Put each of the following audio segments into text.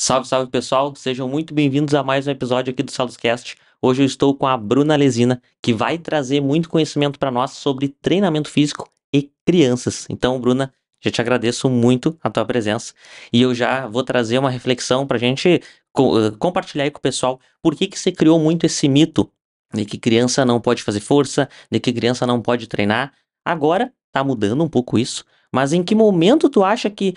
Salve, salve pessoal, sejam muito bem-vindos a mais um episódio aqui do Saluscast. Hoje eu estou com a Bruna Lesina, que vai trazer muito conhecimento para nós sobre treinamento físico e crianças. Então, Bruna, já te agradeço muito a tua presença e eu já vou trazer uma reflexão para a gente compartilhar aí com o pessoal por que você criou muito esse mito de que criança não pode fazer força, de que criança não pode treinar. Agora tá mudando um pouco isso, mas em que momento tu acha que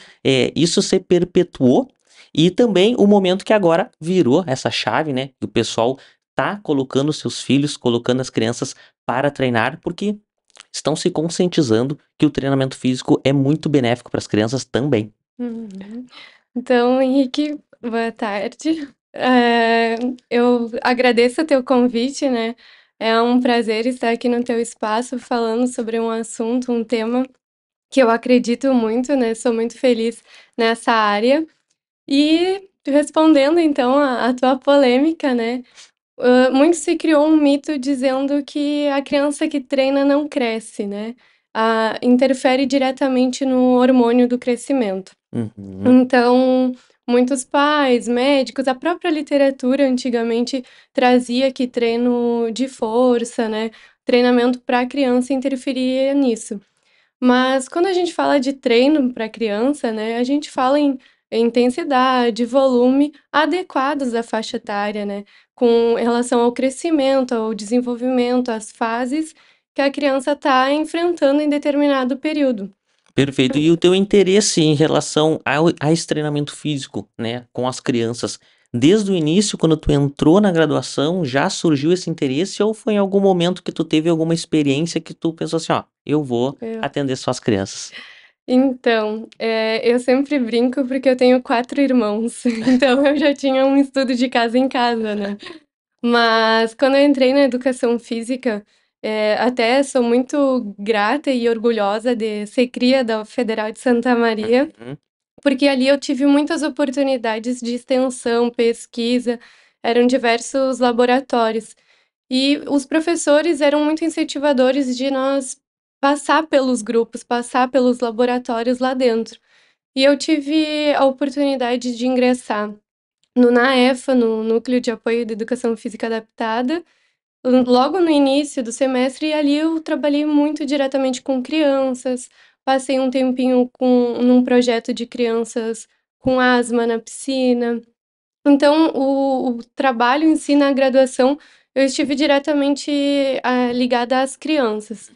isso se perpetuou? E também o momento que agora virou essa chave, né? Que o pessoal tá colocando seus filhos, colocando as crianças para treinar, porque estão se conscientizando que o treinamento físico é muito benéfico para as crianças também. Uhum. Então, Henrique, boa tarde. Eu agradeço o teu convite, né? É um prazer estar aqui no teu espaço falando sobre um assunto, um tema que eu acredito muito, né? Sou muito feliz nessa área. E respondendo então a tua polêmica, né? Muito se criou um mito dizendo que a criança que treina não cresce, né? Interfere diretamente no hormônio do crescimento. Uhum. Então, muitos pais, médicos, a própria literatura antigamente trazia que treino de força, né, treinamento para criança interferia nisso. Mas quando a gente fala de treino para criança, né, a gente fala em intensidade, volume adequados à faixa etária, né, com relação ao crescimento, ao desenvolvimento, às fases que a criança está enfrentando em determinado período. Perfeito. E o teu interesse em relação a esse treinamento físico, né, com as crianças, desde o início, quando tu entrou na graduação, já surgiu esse interesse ou foi em algum momento que tu teve alguma experiência que tu pensou assim, ó, eu vou É. atender só as crianças? Então, eu sempre brinco porque eu tenho 4 irmãos, então eu já tinha um estudo de casa em casa, né. Mas quando eu entrei na educação física, até sou muito grata e orgulhosa de ser cria da Federal de Santa Maria, Uhum. porque ali eu tive muitas oportunidades de extensão, pesquisa, eram diversos laboratórios. E os professores eram muito incentivadores de nós passar pelos grupos, passar pelos laboratórios lá dentro. E eu tive a oportunidade de ingressar no NAEFA, no Núcleo de Apoio da Educação Física Adaptada, logo no início do semestre, e ali eu trabalhei muito diretamente com crianças, passei um tempinho num projeto de crianças com asma na piscina. Então, o trabalho em si na graduação, eu estive diretamente, ligada às crianças.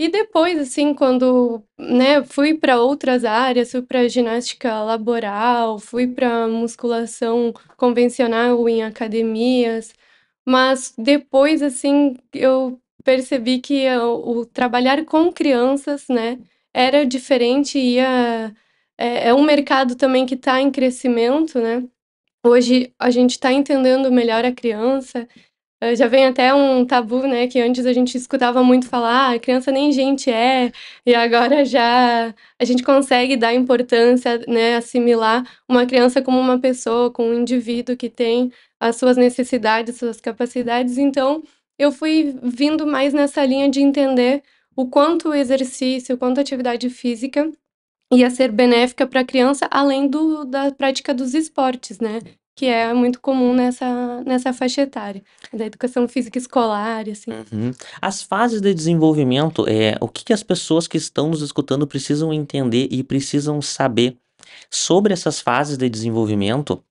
E depois, assim, quando, né, fui para outras áreas, fui para ginástica laboral, fui para musculação convencional em academias, mas depois, assim, eu percebi que o trabalhar com crianças, né, era diferente, é um mercado também que está em crescimento, né. Hoje a gente está entendendo melhor a criança, já vem até um tabu, né, que antes a gente escutava muito falar: "Ah, criança nem gente é", e agora já a gente consegue dar importância, né, assimilar uma criança como uma pessoa, como um indivíduo que tem as suas necessidades, suas capacidades. Então, eu fui vindo mais nessa linha de entender o quanto o exercício, o quanto a atividade física ia ser benéfica para a criança, além da prática dos esportes, né, que é muito comum nessa faixa etária, da educação física escolar e assim. Uhum. As fases de desenvolvimento, o que que as pessoas que estão nos escutando precisam entender e precisam saber sobre essas fases de desenvolvimento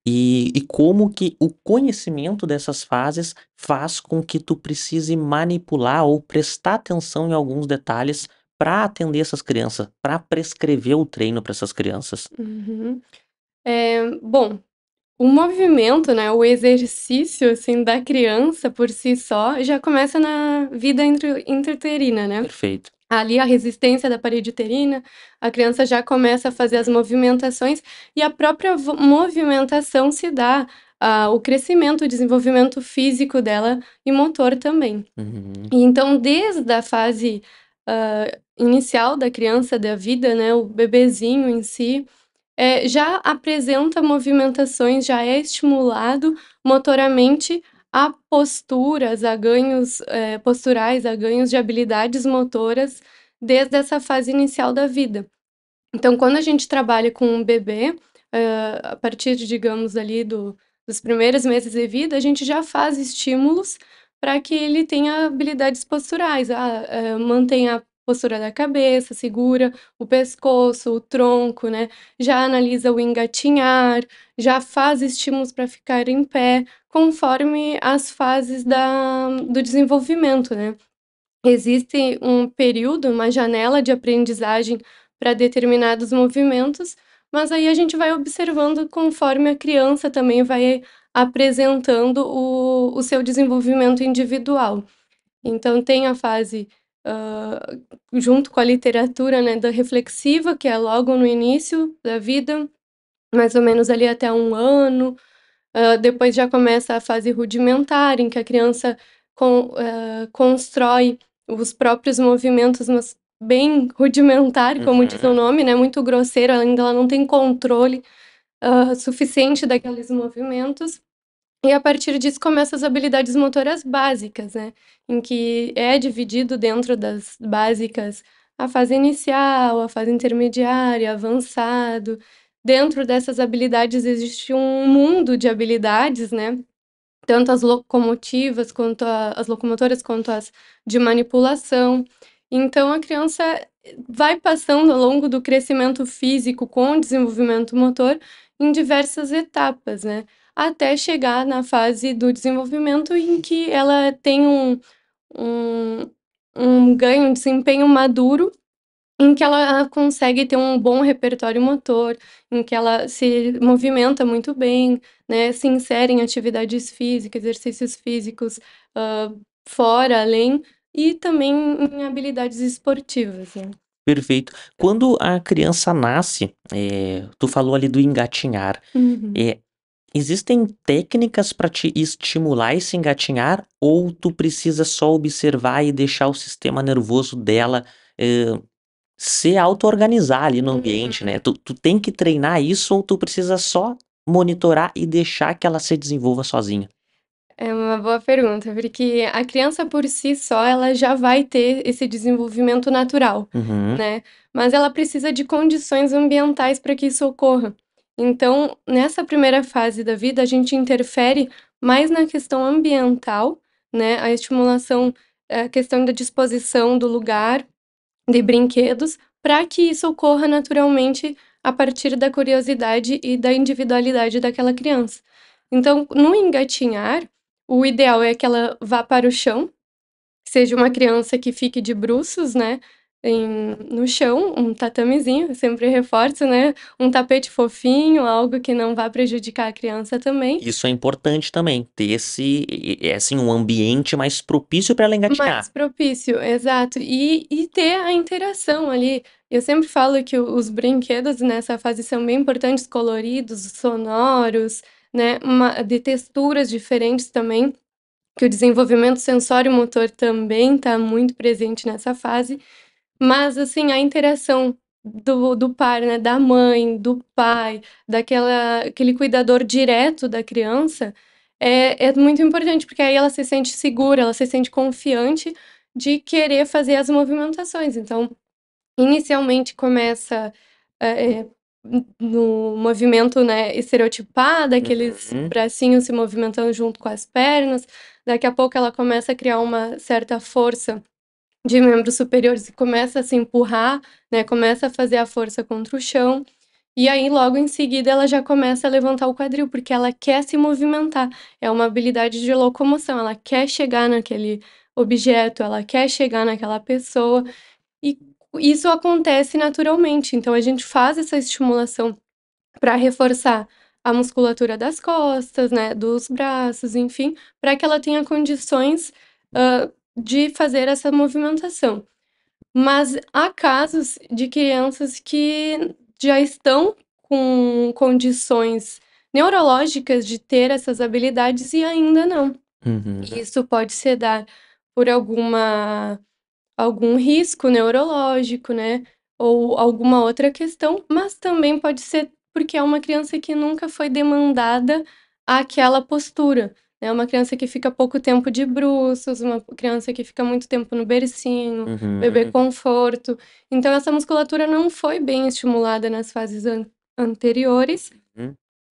e como que o conhecimento dessas fases faz com que tu precise manipular ou prestar atenção em alguns detalhes para atender essas crianças, para prescrever o treino para essas crianças. Uhum. Bom, o movimento, né, o exercício, assim, da criança por si só, já começa na vida intrauterina, né. Perfeito. Ali a resistência da parede uterina, a criança já começa a fazer as movimentações e a própria movimentação se dá, o crescimento, o desenvolvimento físico dela e motor também. Uhum. E então desde a fase, inicial da criança, da vida, né, o bebezinho em si, já apresenta movimentações, já é estimulado motoramente a posturas, a ganhos, posturais, a ganhos de habilidades motoras desde essa fase inicial da vida. Então, quando a gente trabalha com um bebê, a partir, digamos, ali dos primeiros meses de vida, a gente já faz estímulos para que ele tenha habilidades posturais. Mantenha a postura da cabeça, segura o pescoço, o tronco, né? Já analisa o engatinhar, já faz estímulos para ficar em pé, conforme as fases do desenvolvimento, né? Existe um período, uma janela de aprendizagem para determinados movimentos, mas aí a gente vai observando conforme a criança também vai apresentando o seu desenvolvimento individual. Então tem a fase, hã, junto com a literatura, né, da reflexiva, que é logo no início da vida, mais ou menos ali até 1 ano. Depois já começa a fase rudimentar, em que a criança constrói os próprios movimentos, mas bem rudimentar, como diz o Uhum. nome, né, muito grosseiro, ainda ela não tem controle, suficiente daqueles movimentos. E a partir disso começa as habilidades motoras básicas, né, em que é dividido dentro das básicas a fase inicial, a fase intermediária, avançado. Dentro dessas habilidades existe um mundo de habilidades, né, tanto as locomotivas quanto as locomotoras, quanto as de manipulação. Então a criança vai passando ao longo do crescimento físico com o desenvolvimento motor em diversas etapas, né, até chegar na fase do desenvolvimento em que ela tem um ganho, um desempenho maduro, em que ela consegue ter um bom repertório motor, em que ela se movimenta muito bem, né, se insere em atividades físicas, exercícios físicos, hã, fora, além, e também em habilidades esportivas, né. Perfeito. Quando a criança nasce, tu falou ali do engatinhar, Uhum. eh, existem técnicas para te estimular esse engatinhar ou tu precisa só observar e deixar o sistema nervoso dela, hã, se auto-organizar ali no ambiente, né? Uhum. Tu tem que treinar isso ou tu precisa só monitorar e deixar que ela se desenvolva sozinha? É uma boa pergunta, porque a criança por si só, ela já vai ter esse desenvolvimento natural, Uhum, né, mas ela precisa de condições ambientais para que isso ocorra. Então, nessa primeira fase da vida, a gente interfere mais na questão ambiental, né, a estimulação, a questão da disposição do lugar, de brinquedos, para que isso ocorra naturalmente a partir da curiosidade e da individualidade daquela criança. Então, no engatinhar, o ideal é que ela vá para o chão, seja uma criança que fique de bruços, né, no chão, um tatamezinho, eu sempre reforço, né, um tapete fofinho, algo que não vá prejudicar a criança também. isso é importante também, ter assim, um ambiente mais propício para ela Mais engatinhar. propício, exato. E ter a interação ali. Eu sempre falo que os brinquedos nessa fase são bem importantes, coloridos, sonoros, né, de texturas diferentes também, que o desenvolvimento sensório-motor também está muito presente nessa fase. Mas, assim, a interação do par, né, da mãe, do pai, aquele cuidador direto da criança, é muito importante, porque aí ela se sente segura, ela se sente confiante de querer fazer as movimentações. Então, inicialmente começa, no movimento, né, estereotipado, aqueles Uhum. bracinhos se movimentando junto com as pernas, daqui a pouco ela começa a criar uma certa força de membros superiores e começa a se empurrar, né, começa a fazer a força contra o chão, e aí logo em seguida ela já começa a levantar o quadril, porque ela quer se movimentar, é uma habilidade de locomoção, ela quer chegar naquele objeto, ela quer chegar naquela pessoa, e isso acontece naturalmente, então a gente faz essa estimulação para reforçar a musculatura das costas, né, dos braços, enfim, para que ela tenha condições, de fazer essa movimentação. Mas há casos de crianças que já estão com condições neurológicas de ter essas habilidades e ainda não. Uhum. Isso pode se dar por algum risco neurológico, né, ou alguma outra questão, mas também pode ser porque é uma criança que nunca foi demandada àquela postura, né, uma criança que fica pouco tempo de bruços, uma criança que fica muito tempo no bercinho, bebê Uhum. conforto. Então essa musculatura não foi bem estimulada nas fases anteriores,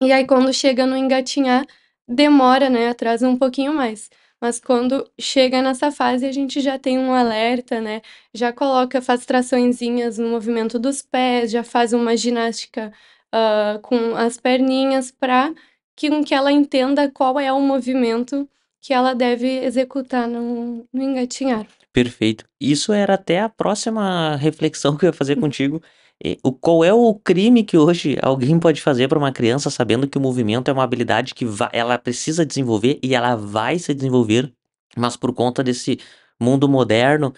E aí, quando chega no engatinhar, demora, né? Atrasa um pouquinho mais. Mas quando chega nessa fase, a gente já tem um alerta, né? Já coloca, faz traçõezinhas no movimento dos pés, já faz uma ginástica com as perninhas para que ela entenda qual é o movimento que ela deve executar no engatinhar. Perfeito. Isso era até a próxima reflexão que eu ia fazer contigo. Qual é o crime que hoje alguém pode fazer para uma criança sabendo que o movimento é uma habilidade que ela precisa desenvolver e ela vai se desenvolver, mas por conta desse mundo moderno,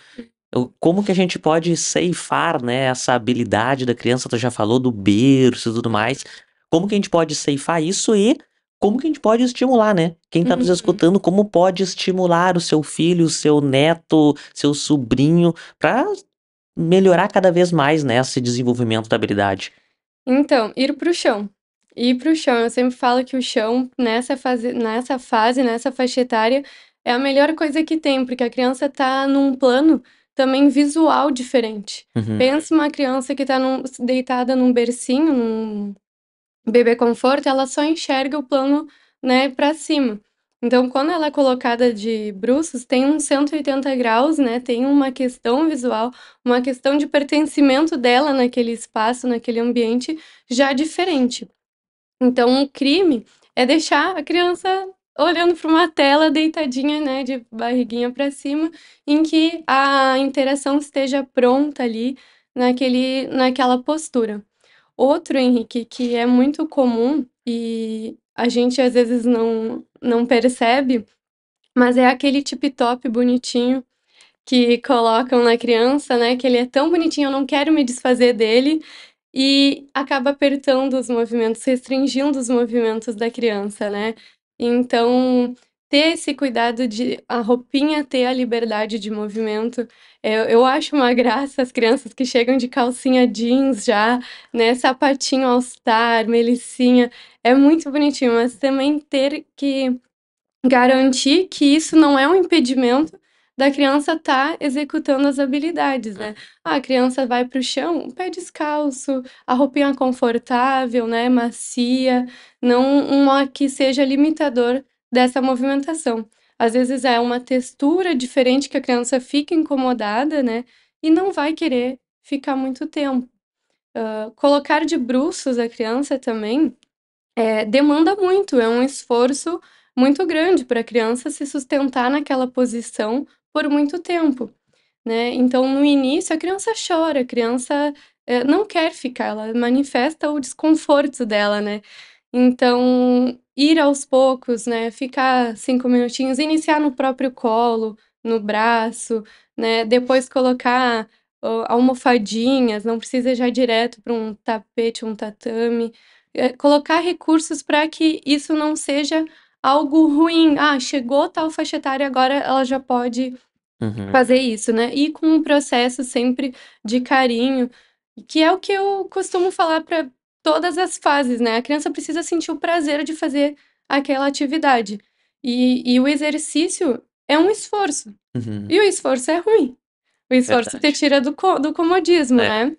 como que a gente pode ceifar, né, essa habilidade da criança? Tu já falou do berço e tudo mais. Como que a gente pode ceifar isso e como que a gente pode estimular, né? Quem tá nos Uhum. escutando, como pode estimular o seu filho, o seu neto, seu sobrinho, para melhorar cada vez mais, né, esse desenvolvimento da habilidade? Então, ir para o chão. Ir para o chão. Eu sempre falo que o chão, nessa faixa etária, é a melhor coisa que tem, porque a criança está num plano também visual diferente. Uhum. Pensa uma criança que está deitada num bercinho, num bebê conforto, ela só enxerga o plano, né, para cima. Então, quando ela é colocada de bruços, tem uns 180 graus, né, tem uma questão visual, uma questão de pertencimento dela naquele espaço, naquele ambiente, já diferente. Então, o crime é deixar a criança olhando para uma tela deitadinha, né, de barriguinha para cima, em que a interação esteja pronta ali, naquela postura. Outro, Henrique, que é muito comum e a gente às vezes não percebe, mas é aquele tip top bonitinho que colocam na criança, né, que ele é tão bonitinho, eu não quero me desfazer dele, e acaba apertando os movimentos, restringindo os movimentos da criança, né. Então, ter esse cuidado de a roupinha ter a liberdade de movimento, eu acho uma graça as crianças que chegam de calcinha jeans já, né, sapatinho All Star, melicinha, é muito bonitinho, mas também ter que garantir que isso não é um impedimento da criança estar executando as habilidades, né. Ah, a criança vai para o chão, pé descalço, a roupinha confortável, né, macia, não uma que seja limitador dessa movimentação. Às vezes é uma textura diferente que a criança fica incomodada, né, e não vai querer ficar muito tempo. Colocar de bruços a criança também demanda muito, é um esforço muito grande para a criança se sustentar naquela posição por muito tempo, né. Então, no início, a criança chora, a criança, não quer ficar, ela manifesta o desconforto dela, né. Então, ir aos poucos, né, ficar 5 minutinhos, iniciar no próprio colo, no braço, né, depois colocar, almofadinhas, não precisa já direto para um tapete, um tatame. Colocar recursos para que isso não seja algo ruim. "Ah, chegou tal faixa etária, agora ela já pode Uhum. fazer isso", né. E com um processo sempre de carinho, que é o que eu costumo falar para todas as fases, né. A criança precisa sentir o prazer de fazer aquela atividade. E o exercício é um esforço, Uhum. e o esforço é ruim. O esforço te Verdade. tira do comodismo, É. né.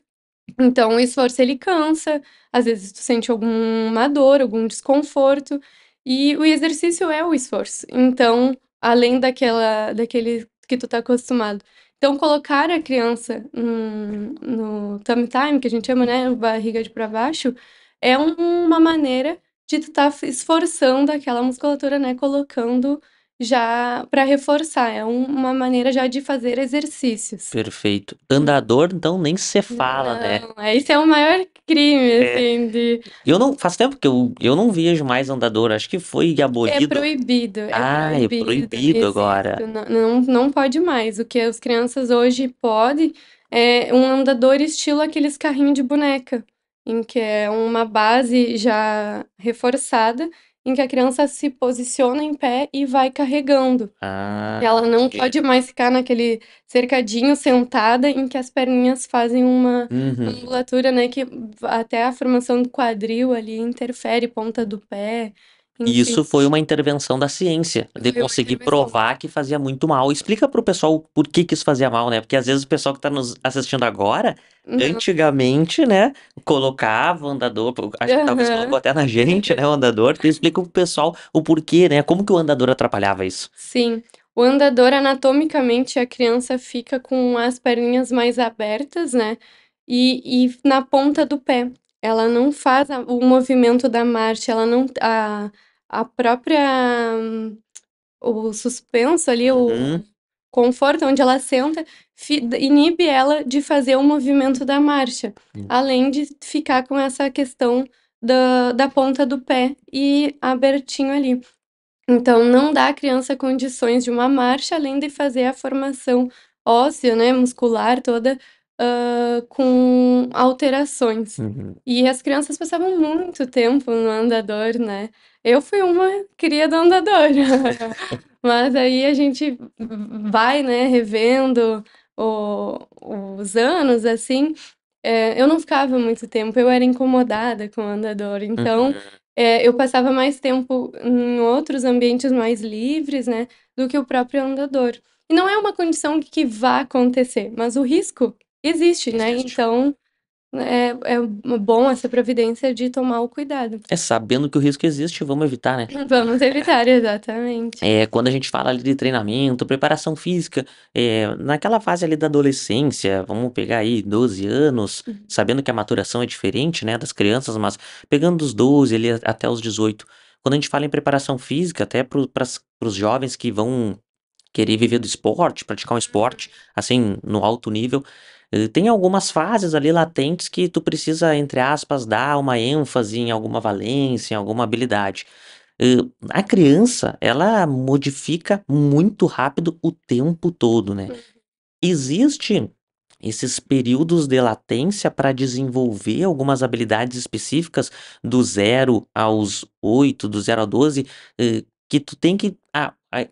Então o esforço ele cansa, às vezes tu sente alguma dor, algum desconforto, e o exercício é o esforço. Então, além daquele que tu tá acostumado. Então colocar a criança no tummy time, que a gente chama, né, barriga de para baixo, é uma maneira de tu tá esforçando aquela musculatura, né, colocando já para reforçar, é uma maneira já de fazer exercícios. Perfeito. Andador, então, nem se fala, né? Não, esse é o maior crime, É. assim, de Eu não faz tempo que eu não vejo mais andador, acho que foi é abolido. proibido, é Ah, é proibido, proibido agora. existe, não pode mais. O que as crianças hoje podem é um andador estilo aqueles carrinho de boneca, em que é uma base já reforçada, em que a criança se posiciona em pé e vai carregando. Ah, Ela não entendi. pode mais ficar naquele cercadinho sentada em que as perninhas fazem uma Uhum. musculatura, né, que até a formação do quadril ali interfere, ponta do pé. E enfim. isso foi uma intervenção da ciência, de Foi uma conseguir intervenção. provar que fazia muito mal. Explica pro pessoal por que que isso fazia mal, né? Porque às vezes o pessoal que tá nos assistindo agora, Não. antigamente, né, colocava o andador, acho que talvez colocou Aham. até na gente, né, o andador. Tu explica pro pessoal o porquê, né? Como que o andador atrapalhava isso? Sim. O andador, anatomicamente, a criança fica com as perninhas mais abertas, né? E na ponta do pé. Ela não faz o movimento da marcha, ela não. A própria. O suspenso ali, o Uhum, conforto onde ela senta, inibe ela de fazer o movimento da marcha. Além de ficar com essa questão da ponta do pé e abertinho ali. Então, não dá à criança condições de uma marcha, além de fazer a formação óssea, né, muscular toda, com alterações. uhum. E as crianças passavam muito tempo no andador, né. Eu fui uma cria do andador, mas aí a gente vai, né, revendo o os anos, assim, eu não ficava muito tempo, eu era incomodada com o andador, então, Uhum. eu passava mais tempo em outros ambientes mais livres, né, do que o próprio andador. E não é uma condição que vá acontecer, mas o risco existe, né, Existe. então é bom essa providência de tomar o cuidado. É sabendo que o risco existe, vamos evitar, né? Vamos evitar, exatamente. Quando a gente fala ali de treinamento, preparação física, naquela fase ali da adolescência, vamos pegar aí 12 anos, Uhum. sabendo que a maturação é diferente, né, das crianças, mas pegando dos 12 ali até os 18, quando a gente fala em preparação física, até para os jovens que vão querer viver do esporte, praticar um esporte, assim, no alto nível, tem algumas fases ali latentes que tu precisa, entre aspas, dar uma ênfase em alguma valência, em alguma habilidade. A criança, ela modifica muito rápido o tempo todo, né? Uhum. Existe esses períodos de latência para desenvolver algumas habilidades específicas do 0 aos 8, do 0 a 12, que tu tem que.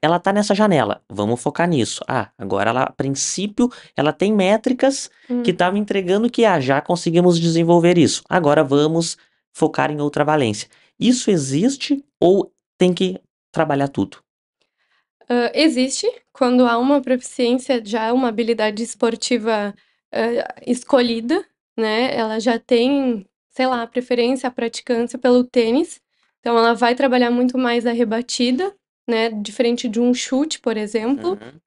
Ela tá nessa janela, vamos focar nisso. Agora ela, a princípio, ela tem métricas que Uhum. estavam entregando que já conseguimos desenvolver isso. Agora vamos focar em outra valência. Isso existe ou tem que trabalhar tudo? Existe, quando há uma proficiência, já uma habilidade esportiva, escolhida, né, ela já tem, sei lá, a preferência, a praticância pelo tênis, então ela vai trabalhar muito mais a rebatida, né, diferente de um chute, por exemplo. Uhum.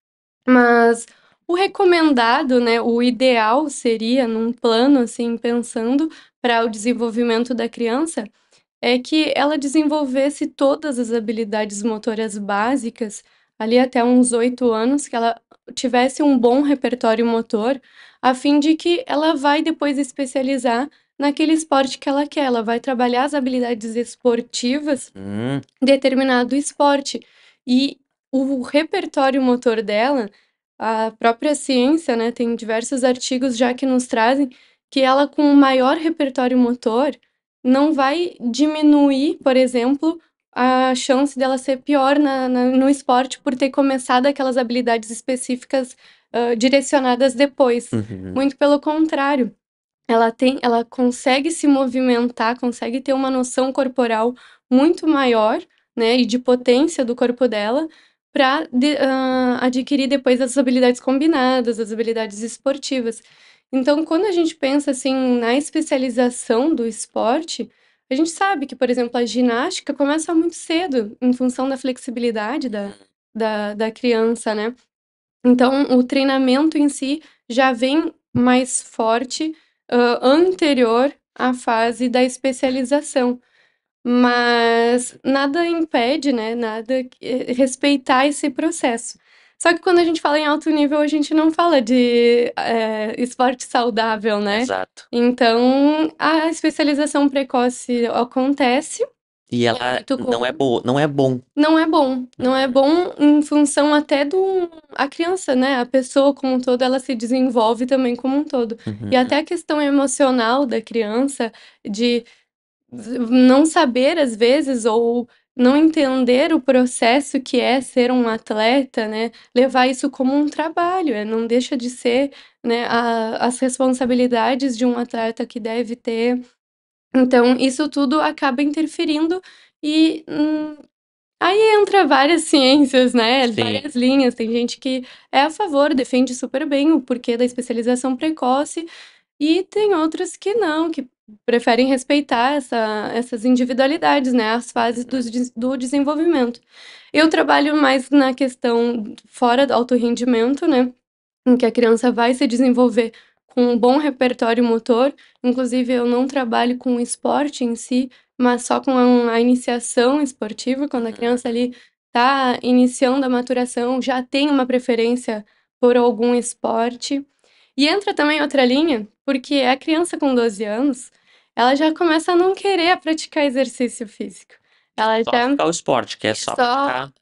Mas o recomendado, né, o ideal seria, num plano, assim, pensando para o desenvolvimento da criança, é que ela desenvolvesse todas as habilidades motoras básicas, ali até uns 8 anos, que ela tivesse um bom repertório motor, a fim de que ela vai depois especializar naquele esporte que ela quer, ela vai trabalhar as habilidades esportivas Hum, em determinado esporte. E o repertório motor dela, a própria ciência, né, tem diversos artigos já que nos trazem que ela com um maior repertório motor não vai diminuir, por exemplo, a chance dela ser pior no esporte por ter começado aquelas habilidades específicas, direcionadas depois. uhum. Muito pelo contrário, ela consegue se movimentar, consegue ter uma noção corporal muito maior, né, e de potência do corpo dela, para adquirir depois as habilidades combinadas, as habilidades esportivas. Então, quando a gente pensa, assim, na especialização do esporte, a gente sabe que, por exemplo, a ginástica começa muito cedo, em função da flexibilidade da criança, né. Então, o treinamento em si já vem mais forte, anterior à fase da especialização, mas nada impede, né, nada respeitar esse processo. Só que quando a gente fala em alto nível, a gente não fala de, esporte saudável, né. Exato. Então, a especialização precoce acontece, E é ela muito não é comum. boa, não é bom. Não é bom, não é Uhum, bom em função até do a criança, né, a pessoa como um todo, ela se desenvolve também como um todo. E uhum. até a questão emocional da criança, de não saber às vezes ou não entender o processo que é ser um atleta, né, levar isso como um trabalho, não deixa de ser, né, as responsabilidades de um atleta que deve ter. Então, isso tudo acaba interferindo E aí entra várias ciências, né? Sim. Várias linhas. Tem gente que é a favor, defende super bem o porquê da especialização precoce, e tem outras que não, que preferem respeitar essas individualidades, né? As fases do desenvolvimento. Eu trabalho mais na questão fora do alto rendimento, né? Em que a criança vai se desenvolver com um bom repertório motor. Inclusive, eu não trabalho com o esporte em si, mas só com a iniciação esportiva, quando a criança ali está iniciando a maturação, já tem uma preferência por algum esporte. E entra também outra linha, porque a criança com 12 anos, ela já começa a não querer praticar exercício físico. Ela Só já ficar o esporte, que é só só praticar.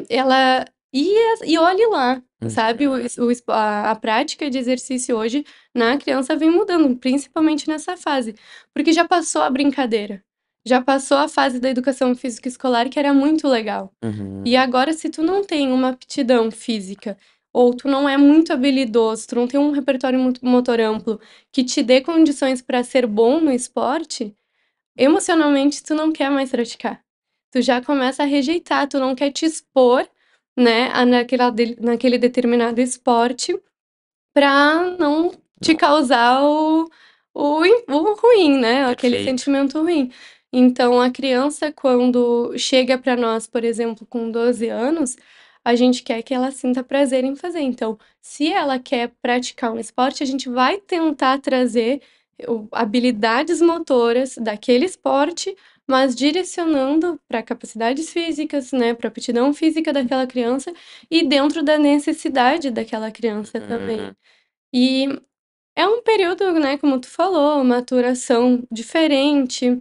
ela e olhe lá, sabe, Uhum. a prática de exercício hoje na criança vem mudando, principalmente nessa fase, porque já passou a brincadeira, já passou a fase da educação física escolar que era muito legal. Uhum. E agora se tu não tem uma aptidão física, ou tu não é muito habilidoso, tu não tem um repertório motor amplo que te dê condições para ser bom no esporte, emocionalmente tu não quer mais praticar. Tu já começa a rejeitar, tu não quer te expor, né, naquele determinado esporte pra não te Não, causar o ruim, né, aquele perfeito. sentimento ruim. Então a criança quando chega pra nós, por exemplo, com 12 anos, a gente quer que ela sinta prazer em fazer. Então, se ela quer praticar um esporte, a gente vai tentar trazer habilidades motoras daquele esporte, mas direcionando para capacidades físicas, né, para aptidão física daquela criança e dentro da necessidade daquela criança também. Uhum. E é um período, né, como tu falou, maturação diferente.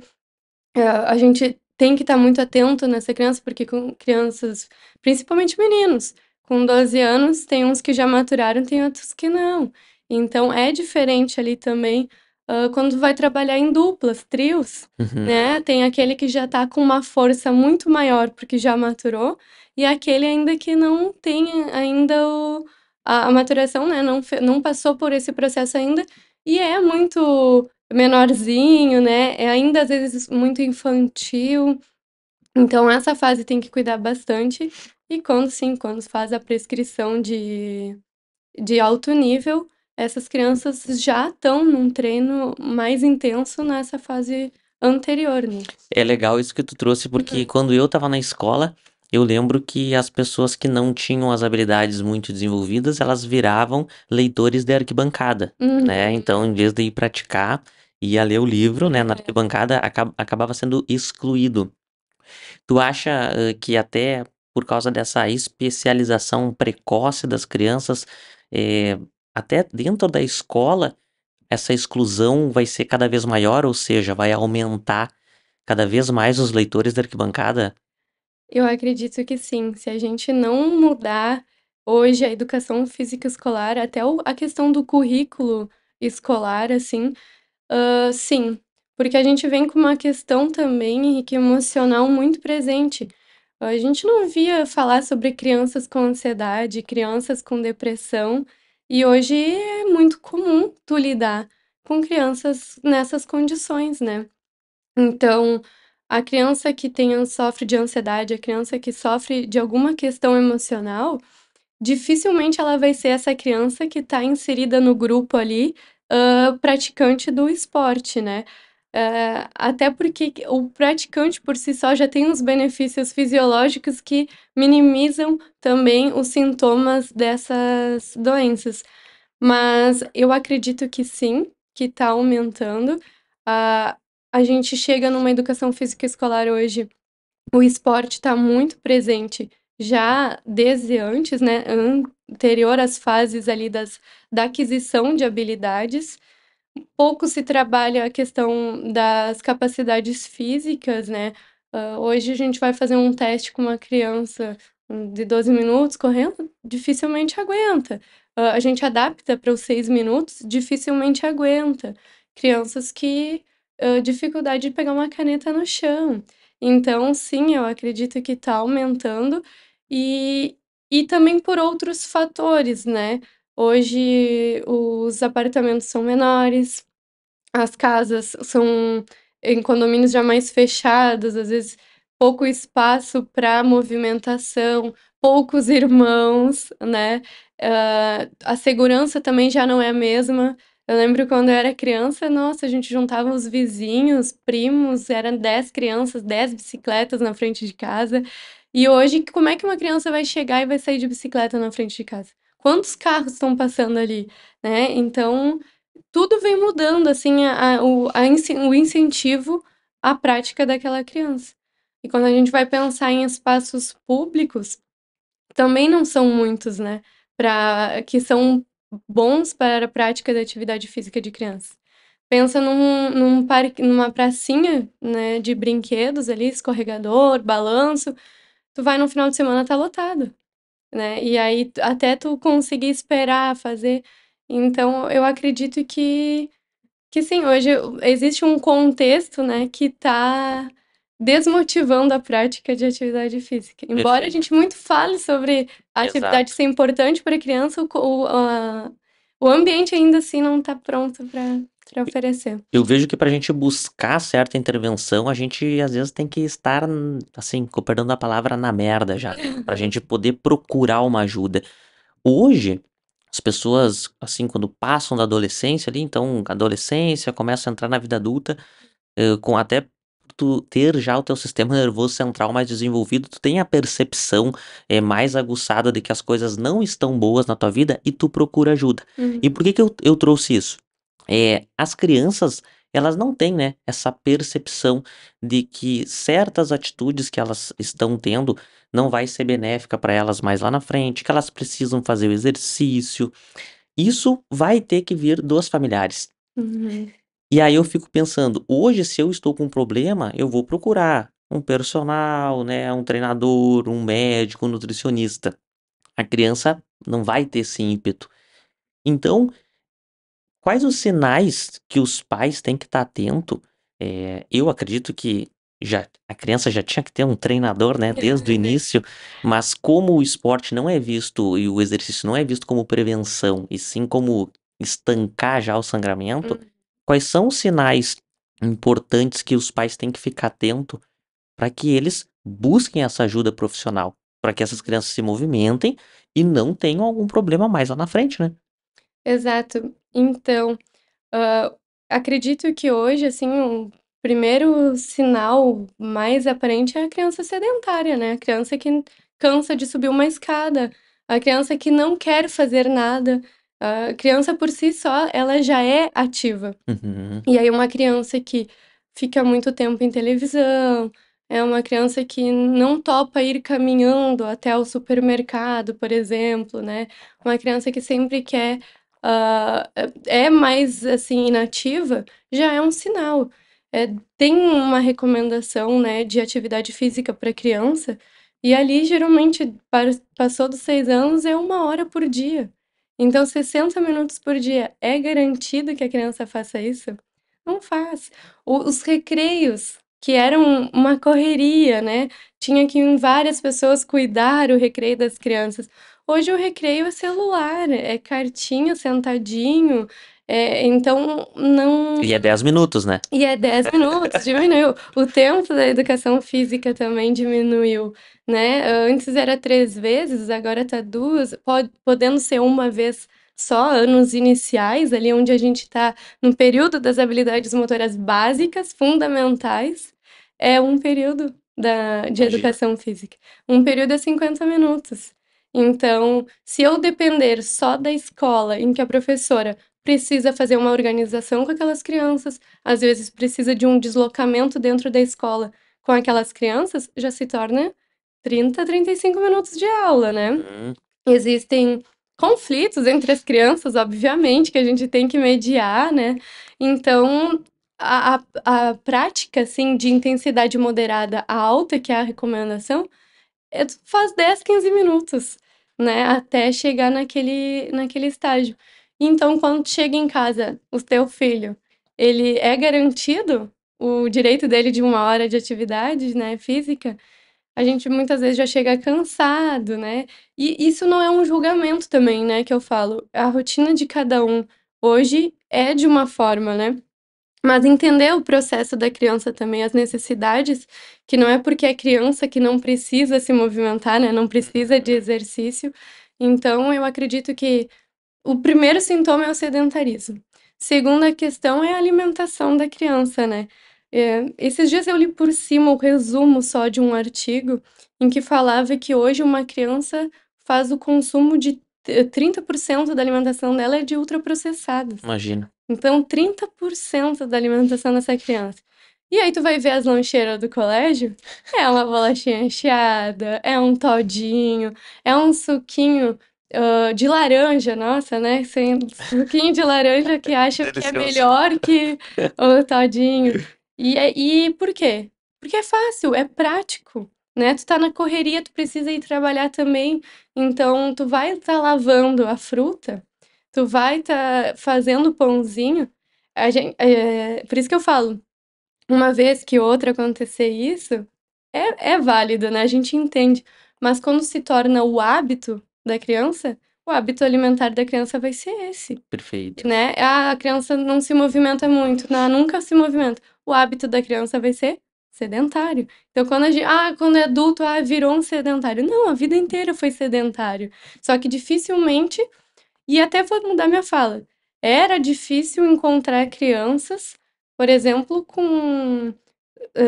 A gente tem que estar muito atento nessa criança, porque com crianças, principalmente meninos, com 12 anos, tem uns que já maturaram, tem outros que não. Então é diferente ali também, quando vai trabalhar em duplas, trios, Uhum. né? Tem aquele que já tá com uma força muito maior, porque já maturou, e aquele ainda que não tem ainda a maturação, né? Não passou por esse processo ainda, e é muito menorzinho, né, é ainda às vezes muito infantil, então essa fase tem que cuidar bastante, e quando faz a prescrição de alto nível, essas crianças já estão num treino mais intenso nessa fase anterior, né. É legal isso que tu trouxe, porque quando eu estava na escola, eu lembro que as pessoas que não tinham as habilidades muito desenvolvidas, elas viravam leitores de arquibancada, né? Uhum. Então, em vez de ir praticar, ia ler o livro, né? Na É. arquibancada, acabava sendo excluído. Tu acha, que até por causa dessa especialização precoce das crianças, eh, até dentro da escola, essa exclusão vai ser cada vez maior, ou seja, vai aumentar cada vez mais os leitores da arquibancada? Eu acredito que sim, se a gente não mudar hoje a educação física escolar, até a questão do currículo escolar, assim, sim, porque a gente vem com uma questão também, Henrique, emocional muito presente. A gente não via falar sobre crianças com ansiedade, crianças com depressão, e hoje é muito comum tu lidar com crianças nessas condições, né. Então, a criança que sofre de ansiedade, a criança que sofre de alguma questão emocional, dificilmente ela vai ser essa criança que está inserida no grupo ali, praticante do esporte, né. Até porque o praticante por si só já tem uns benefícios fisiológicos que minimizam também os sintomas dessas doenças. Mas eu acredito que sim, que está aumentando. A a gente chega numa educação física escolar hoje, o esporte está muito presente já desde antes, né, anterior às fases ali da aquisição de habilidades. Pouco se trabalha a questão das capacidades físicas, né. Hoje a gente vai fazer um teste com uma criança, de 12 minutos correndo, dificilmente aguenta. A gente adapta para os 6 minutos, dificilmente aguenta. Crianças que, dificuldade de pegar uma caneta no chão. Então sim, eu acredito que está aumentando, e também por outros fatores, né. Hoje os apartamentos são menores, as casas são em condomínios já mais fechados, às vezes pouco espaço para movimentação, poucos irmãos, né? A segurança também já não é a mesma. Eu lembro quando eu era criança, nossa, a gente juntava os vizinhos, primos, eram 10 crianças, 10 bicicletas na frente de casa. E hoje, como é que uma criança vai chegar e vai sair de bicicleta na frente de casa? Quantos carros estão passando ali, né? Então, tudo vem mudando, assim, o incentivo à prática daquela criança. E quando a gente vai pensar em espaços públicos, também não são muitos, né? Que são bons para a prática da atividade física de criança. Pensa num parque, numa pracinha, né, de brinquedos ali, escorregador, balanço. Tu vai no final de semana, tá lotado, né? E aí, até tu conseguir esperar fazer. Então, eu acredito que sim, hoje existe um contexto, né, que está desmotivando a prática de atividade física. Embora a Perfeito. gente muito fale sobre a atividade Exato. ser importante para a criança, o ambiente ainda assim não está pronto para oferecer. Eu vejo que pra gente buscar certa intervenção, a gente às vezes tem que estar, assim, com perdão da palavra, na merda já, pra gente poder procurar uma ajuda. Hoje, as pessoas, assim, quando passam da adolescência ali, então, adolescência, começa a entrar na vida adulta, com até tu ter já o teu sistema nervoso central mais desenvolvido, tu tem a percepção mais aguçada de que as coisas não estão boas na tua vida e tu procura ajuda. E Uhum, por que que eu trouxe isso? As crianças, elas não têm, né, essa percepção de que certas atitudes que elas estão tendo não vai ser benéfica para elas mais lá na frente, que elas precisam fazer o exercício. Isso vai ter que vir dos familiares. uhum. E aí eu fico pensando, hoje se eu estou com um problema, eu vou procurar um personal, né, um treinador, um médico, um nutricionista. A criança não vai ter esse ímpeto. Então, quais os sinais que os pais têm que estar atento? Eu acredito que a criança já tinha que ter um treinador, né, desde o início, mas como o esporte não é visto e o exercício não é visto como prevenção, e sim como estancar já o sangramento, Hum. quais são os sinais importantes que os pais têm que ficar atento para que eles busquem essa ajuda profissional, para que essas crianças se movimentem e não tenham algum problema mais lá na frente, né? Exato. Então, Hã, acredito que hoje, assim, o primeiro sinal mais aparente é a criança sedentária, né, a criança que cansa de subir uma escada, a criança que não quer fazer nada. A criança por si só, ela já é ativa. Uhum. E aí uma criança que fica muito tempo em televisão, é uma criança que não topa ir caminhando até o supermercado, por exemplo, né, uma criança que sempre quer, é mais, assim, inativa, já é um sinal. Tem uma recomendação, né, de atividade física para criança, e ali geralmente passou dos 6 anos é 1 hora por dia. Então 60 minutos por dia, é garantido que a criança faça isso? Não faz. Os recreios, que eram uma correria, né, tinha que ir várias pessoas cuidar o recreio das crianças. Hoje o recreio é celular, é cartinha, sentadinho, então não. E é 10 minutos, né? E é 10 minutos, diminuiu. O tempo da educação física também diminuiu, né, antes era 3 vezes, agora tá 2, podendo ser uma vez só, anos iniciais, ali onde a gente tá no período das habilidades motoras básicas, fundamentais, é um período de Imagina. educação física. Um período é 50 minutos. Então, se eu depender só da escola, em que a professora precisa fazer uma organização com aquelas crianças, às vezes precisa de um deslocamento dentro da escola com aquelas crianças, já se torna 30, 35 minutos de aula, né. Uhum. Existem conflitos entre as crianças, obviamente, que a gente tem que mediar, né. Então, a prática, assim, de intensidade moderada a alta, que é a recomendação, tu faz 10, 15 minutos, né, até chegar naquele estágio. Então, quando chega em casa, o teu filho, ele é garantido o direito dele de 1 hora de atividade, né, física, a gente muitas vezes já chega cansado, né. E isso não é um julgamento também, né, que eu falo, a rotina de cada um hoje é de uma forma, né. Mas entender o processo da criança também, as necessidades, que não é porque é criança que não precisa se movimentar, né, não precisa de exercício. Então eu acredito que o primeiro sintoma é o sedentarismo. Segunda questão é a alimentação da criança, né. Esses dias eu li por cima o resumo só de um artigo, em que falava que hoje uma criança faz o consumo de 30% da alimentação dela é de ultraprocessados. Imagina. Então 30% da alimentação dessa criança. E aí tu vai ver as lancheiras do colégio, é uma bolachinha recheada, é um todinho, é um suquinho, de laranja, nossa, né, sem suquinho de laranja que acham que é Delicioso. melhor que o todinho. E por quê? Porque é fácil, é prático, né, tu tá na correria, tu precisa ir trabalhar também, então tu vai estar lavando a fruta, tu vai estar fazendo pãozinho, por isso que eu falo, uma vez que outra acontecer isso, é válido, né, a gente entende, mas quando se torna o hábito da criança, o hábito alimentar da criança vai ser esse, Perfeito. né. "Ah, a criança não se movimenta muito", não, nunca se movimenta. O hábito da criança vai ser sedentário. Então quando é adulto, virou um sedentário. Não, a vida inteira foi sedentário. Só que dificilmente e até vou mudar minha fala. Era difícil encontrar crianças, por exemplo, com,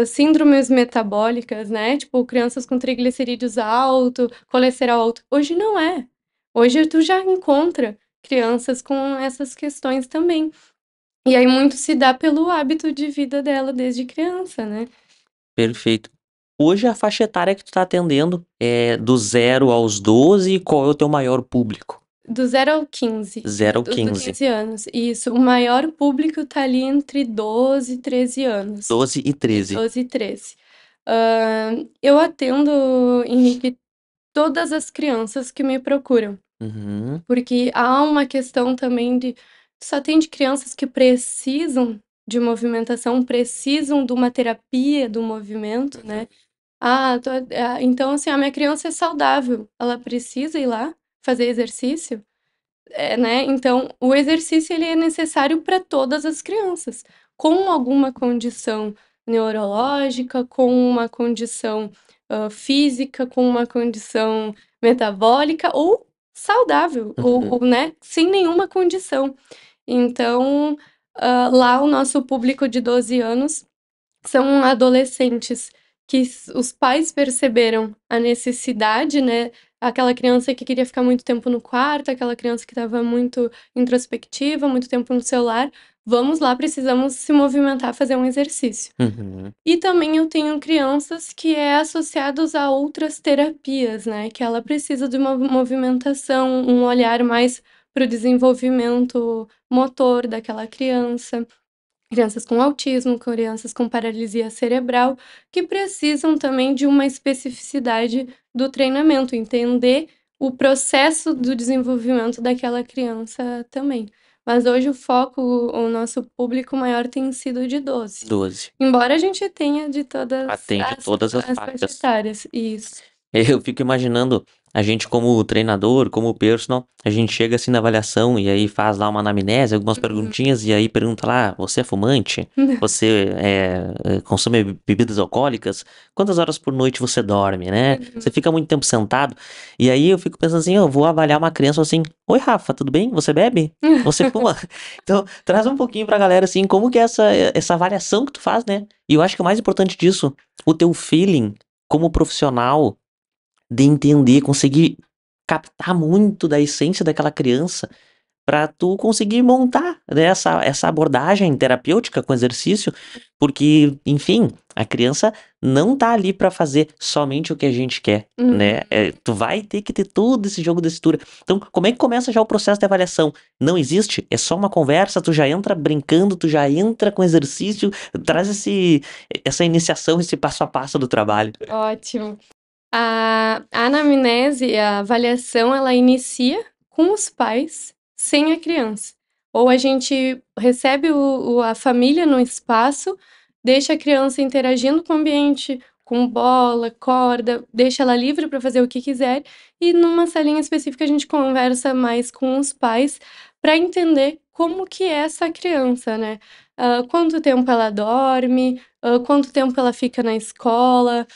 síndromes metabólicas, né, tipo, crianças com triglicerídeos alto, colesterol alto. Hoje não é. Hoje tu já encontra crianças com essas questões também. E aí muito se dá pelo hábito de vida dela desde criança, né. Perfeito. Hoje a faixa etária que tu tá atendendo é do 0 aos 12, qual é o teu maior público? Do 0 ao 15, 0 ao do 15. 15 anos. Isso, o maior público tá ali entre 12 e 13 anos. 12 e 13. 12 e 13. Eu atendo, Henrique, todas as crianças que me procuram, Uhum. porque há uma questão também de só atende crianças que precisam de movimentação, precisam de uma terapia do movimento, né. Então, assim, a minha criança é saudável, ela precisa ir lá fazer exercício, né, então o exercício ele é necessário para todas as crianças, com alguma condição neurológica, com uma condição, física, com uma condição metabólica ou saudável, Uhum. ou, né, sem nenhuma condição. Então, lá o nosso público de 12 anos são adolescentes que os pais perceberam a necessidade, né, aquela criança que queria ficar muito tempo no quarto, aquela criança que estava muito introspectiva, muito tempo no celular, vamos lá, precisamos se movimentar, fazer um exercício. Uhum. E também eu tenho crianças que é associados a outras terapias, né, que ela precisa de uma movimentação, um olhar mais para o desenvolvimento motor daquela criança. Crianças com autismo, crianças com paralisia cerebral, que precisam também de uma especificidade do treinamento, entender o processo do desenvolvimento daquela criança também. Mas hoje o foco, o nosso público maior tem sido de 12. 12. Embora a gente tenha de todas Atende as todas as as faixas faixas. etárias. Isso. Eu fico imaginando, a gente como treinador, como personal, a gente chega assim na avaliação e aí faz lá uma anamnese, algumas Uhum. perguntinhas e aí pergunta lá, você é fumante? Você consome bebidas alcoólicas? Quantas horas por noite você dorme, né? Você Uhum. fica muito tempo sentado? E aí eu fico pensando assim, eu vou avaliar uma criança assim, oi Rafa, tudo bem? Você bebe? Você fuma? Então, traz um pouquinho pra galera assim, como que é essa avaliação que tu faz, né? E eu acho que o mais importante disso, o teu feeling como profissional de entender, conseguir captar muito da essência daquela criança para tu conseguir montar, né, essa abordagem terapêutica com exercício, porque, enfim, a criança não tá ali para fazer somente o que a gente quer, né? Uhum. Tu vai ter que ter todo esse jogo de cintura. Então, como é que começa já o processo de avaliação? Não existe, é só uma conversa, tu já entra brincando, tu já entra com exercício, traz essa iniciação, esse passo a passo do trabalho. Ótimo. A anamnese, a avaliação, ela inicia com os pais, sem a criança. Ou a gente recebe a família no espaço, deixa a criança interagindo com o ambiente, com bola, corda, deixa ela livre para fazer o que quiser, e numa salinha específica a gente conversa mais com os pais para entender como que é essa criança, né. quanto tempo ela dorme, quanto tempo ela fica na escola,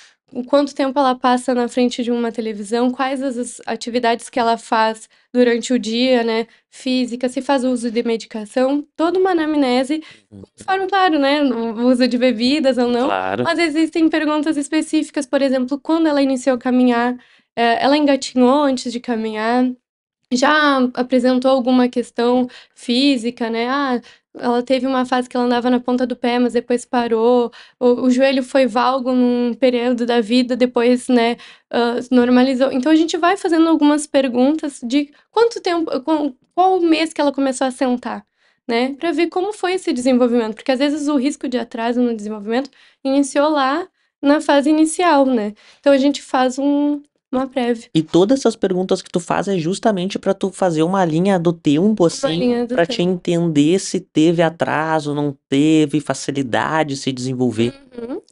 quanto tempo ela passa na frente de uma televisão, quais as atividades que ela faz durante o dia, né, física, se faz uso de medicação, toda uma anamnese, conforme, claro, né, o uso de bebidas ou não, Claro. mas existem perguntas específicas, por exemplo, quando ela iniciou a caminhar, ela engatinhou antes de caminhar, já apresentou alguma questão física, né? Ah, ela teve uma fase que ela andava na ponta do pé, mas depois parou. O joelho foi valgo num período da vida, depois, né, normalizou. Então a gente vai fazendo algumas perguntas de quanto tempo, qual o mês que ela começou a sentar, né? Para ver como foi esse desenvolvimento, porque às vezes o risco de atraso no desenvolvimento iniciou lá na fase inicial, né? Então a gente faz uma prévia. E todas essas perguntas que tu faz é justamente para tu fazer uma linha do tempo, Uma assim, linha do para te tempo. entender se teve atraso, não teve, facilidade de se desenvolver.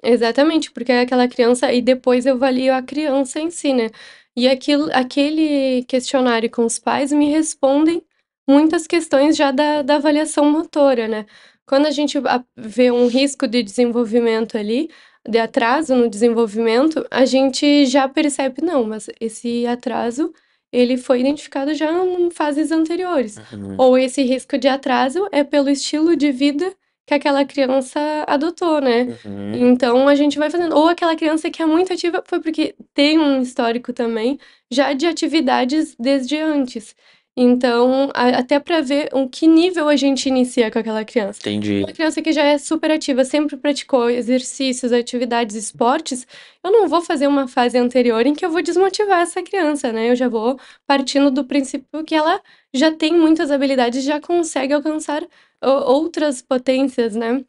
Exatamente, porque é aquela criança e depois eu avalio a criança em si, né. E aquele questionário com os pais me respondem muitas questões já da avaliação motora, né. Quando a gente vê um risco de desenvolvimento ali, de atraso no desenvolvimento, a gente já percebe: "Não, mas esse atraso, ele foi identificado já em fases anteriores", Uhum, ou esse risco de atraso é pelo estilo de vida que aquela criança adotou, né. uhum. Então a gente vai fazendo. Ou aquela criança que é muito ativa foi porque tem um histórico também já de atividades desde antes. Então, até para ver em que nível a gente inicia com aquela criança. Entendi. Uma criança que já é super ativa, sempre praticou exercícios, atividades, esportes, eu não vou fazer uma fase anterior em que eu vou desmotivar essa criança, né, eu já vou partindo do princípio que ela já tem muitas habilidades, já consegue alcançar outras potências, né.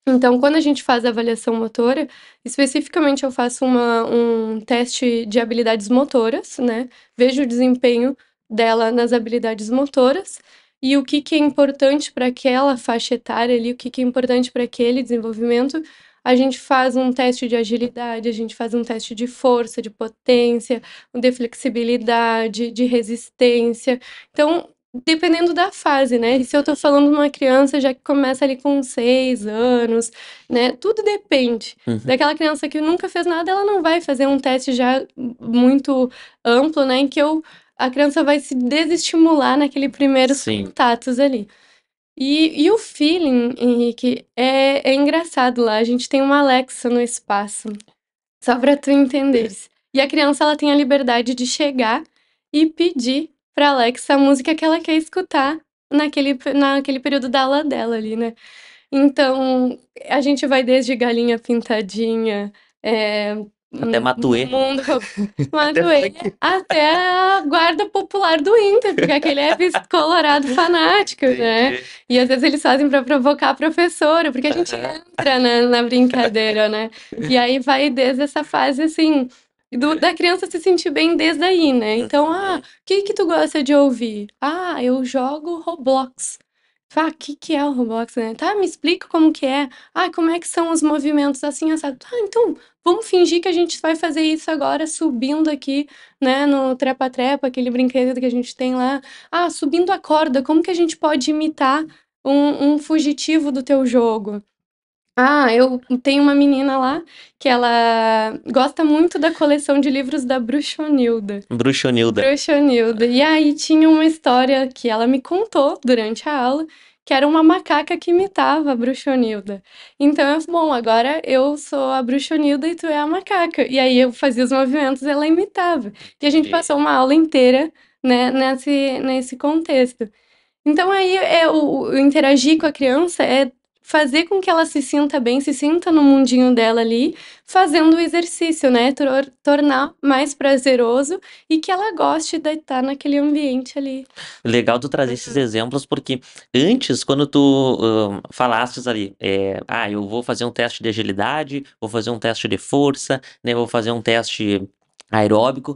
Então, quando a gente faz a avaliação motora, especificamente eu faço um teste de habilidades motoras, né, vejo o desempenho dela nas habilidades motoras, e o que que é importante para aquela faixa etária ali, o que que é importante para aquele desenvolvimento. A gente faz um teste de agilidade, a gente faz um teste de força, de potência, um de flexibilidade, de resistência. Então, dependendo da fase, né, e se eu tô falando de uma criança já que começa ali com 6 anos, né, tudo depende. Uhum. Daquela criança que nunca fez nada, ela não vai fazer um teste já muito amplo, né, em que a criança vai se desestimular naquele primeiros Sim. contatos ali. E o feeling, Henrique, é engraçado lá, a gente tem uma Alexa no espaço. Só pra tu entenderes. E a criança, ela tem a liberdade de chegar e pedir pra Alexa a música que ela quer escutar naquele período da aula dela ali, né. Então, a gente vai desde Galinha Pintadinha, eh, Até Matuê. Mundo Até Matuê, funk. até a guarda popular do Inter, porque aquele é colorado fanático, né. Entendi. E às vezes eles fazem pra provocar a professora, porque a gente Aham. entra na brincadeira, né. E aí vai desde essa fase, assim, da criança se sentir bem desde aí, né. Então: "Ah, o Uhum. que que tu gosta de ouvir?". "Ah, eu jogo Roblox". "Ah, que é o Roblox, né?". "Tá, me explica como que é". "Ah, como é que são os movimentos?". "Assim, assado". "Tá, então, vamos fingir que a gente vai fazer isso agora subindo aqui, né, no trepa-trepa, aquele brinquedo que a gente tem lá. Ah, subindo a corda, como que a gente pode imitar um fugitivo do teu jogo?". Ah, eu tenho uma menina lá que ela gosta muito da coleção de livros da Bruxonilda. Bruxonilda. Bruxonilda. E aí tinha uma história que ela me contou durante a aula, que era uma macaca que imitava a Bruxonilda. Então eu "Bom, agora eu sou a Bruxonilda e tu é a macaca". E aí eu fazia os movimentos e ela imitava. E a gente Entendi. passou uma aula inteira, né, nesse contexto. Então aí o interagir com a criança é fazer com que ela se sinta bem, se sinta no mundinho dela ali, fazendo o exercício, né, tornar mais prazeroso e que ela goste de estar naquele ambiente ali. Legal tu trazer esses exemplos, porque antes, quando tu falastes ali, eu vou fazer um teste de agilidade, vou fazer um teste de força, né, vou fazer um teste aeróbico.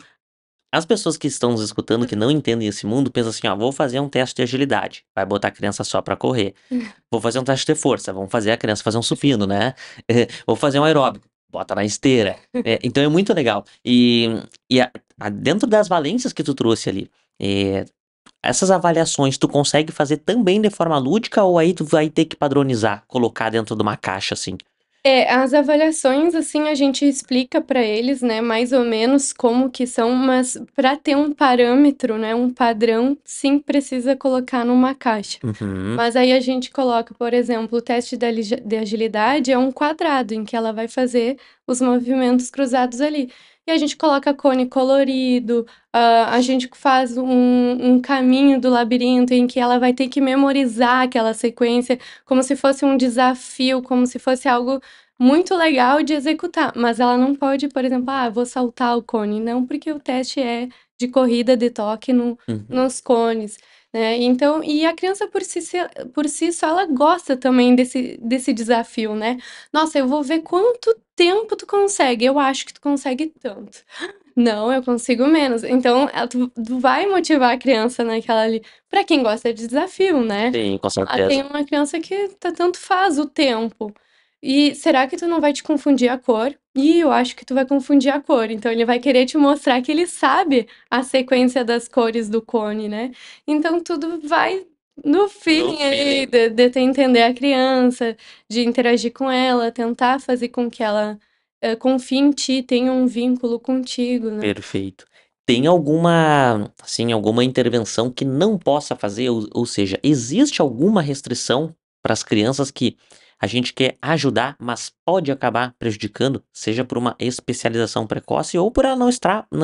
As pessoas que estão nos escutando, que não entendem esse mundo, pensam assim, ó, vou fazer um teste de agilidade, vai botar a criança só pra correr. Vou fazer um teste de força, vamos fazer a criança fazer um supino, né? Vou fazer um aeróbico, bota na esteira. Então é muito legal. E dentro das valências que tu trouxe ali, é, essas avaliações tu consegue fazer também de forma lúdica ou aí tu vai ter que padronizar, colocar dentro de uma caixa assim? As avaliações, assim, a gente explica para eles, né, mais ou menos como que são, mas para ter um parâmetro, né, um padrão, sim, precisa colocar numa caixa. Uhum, Mas aí a gente coloca, por exemplo, o teste de agilidade é um quadrado em que ela vai fazer os movimentos cruzados ali. E a gente coloca cone colorido, a gente faz um caminho do labirinto em que ela vai ter que memorizar aquela sequência, como se fosse um desafio, como se fosse algo muito legal de executar. Mas ela não pode, por exemplo, vou saltar o cone. Não, porque o teste é de corrida de toque uhum. nos cones. Né, então e a criança por si só, ela gosta também desse desafio, né. "Nossa, eu vou ver quanto tempo tu consegue, eu acho que tu consegue tanto". "Não, eu consigo menos". Então, tu vai motivar a criança naquela ali pra quem gosta de desafio, né. Sim, com Tem certeza. uma criança que tanto faz o tempo. E será que tu não vai te confundir a cor? E eu acho que tu vai confundir a cor, então ele vai querer te mostrar que ele sabe a sequência das cores do cone, né. Então tudo vai no No feeling ali feeling. de tu entender a criança, de interagir com ela, tentar fazer com que ela, confie em ti, tenha um vínculo contigo, né. Perfeito. Tem alguma, assim, alguma intervenção que não possa fazer? Ou seja, existe alguma restrição para as crianças que a gente quer ajudar, mas pode acabar prejudicando, seja por uma especialização precoce ou por ela não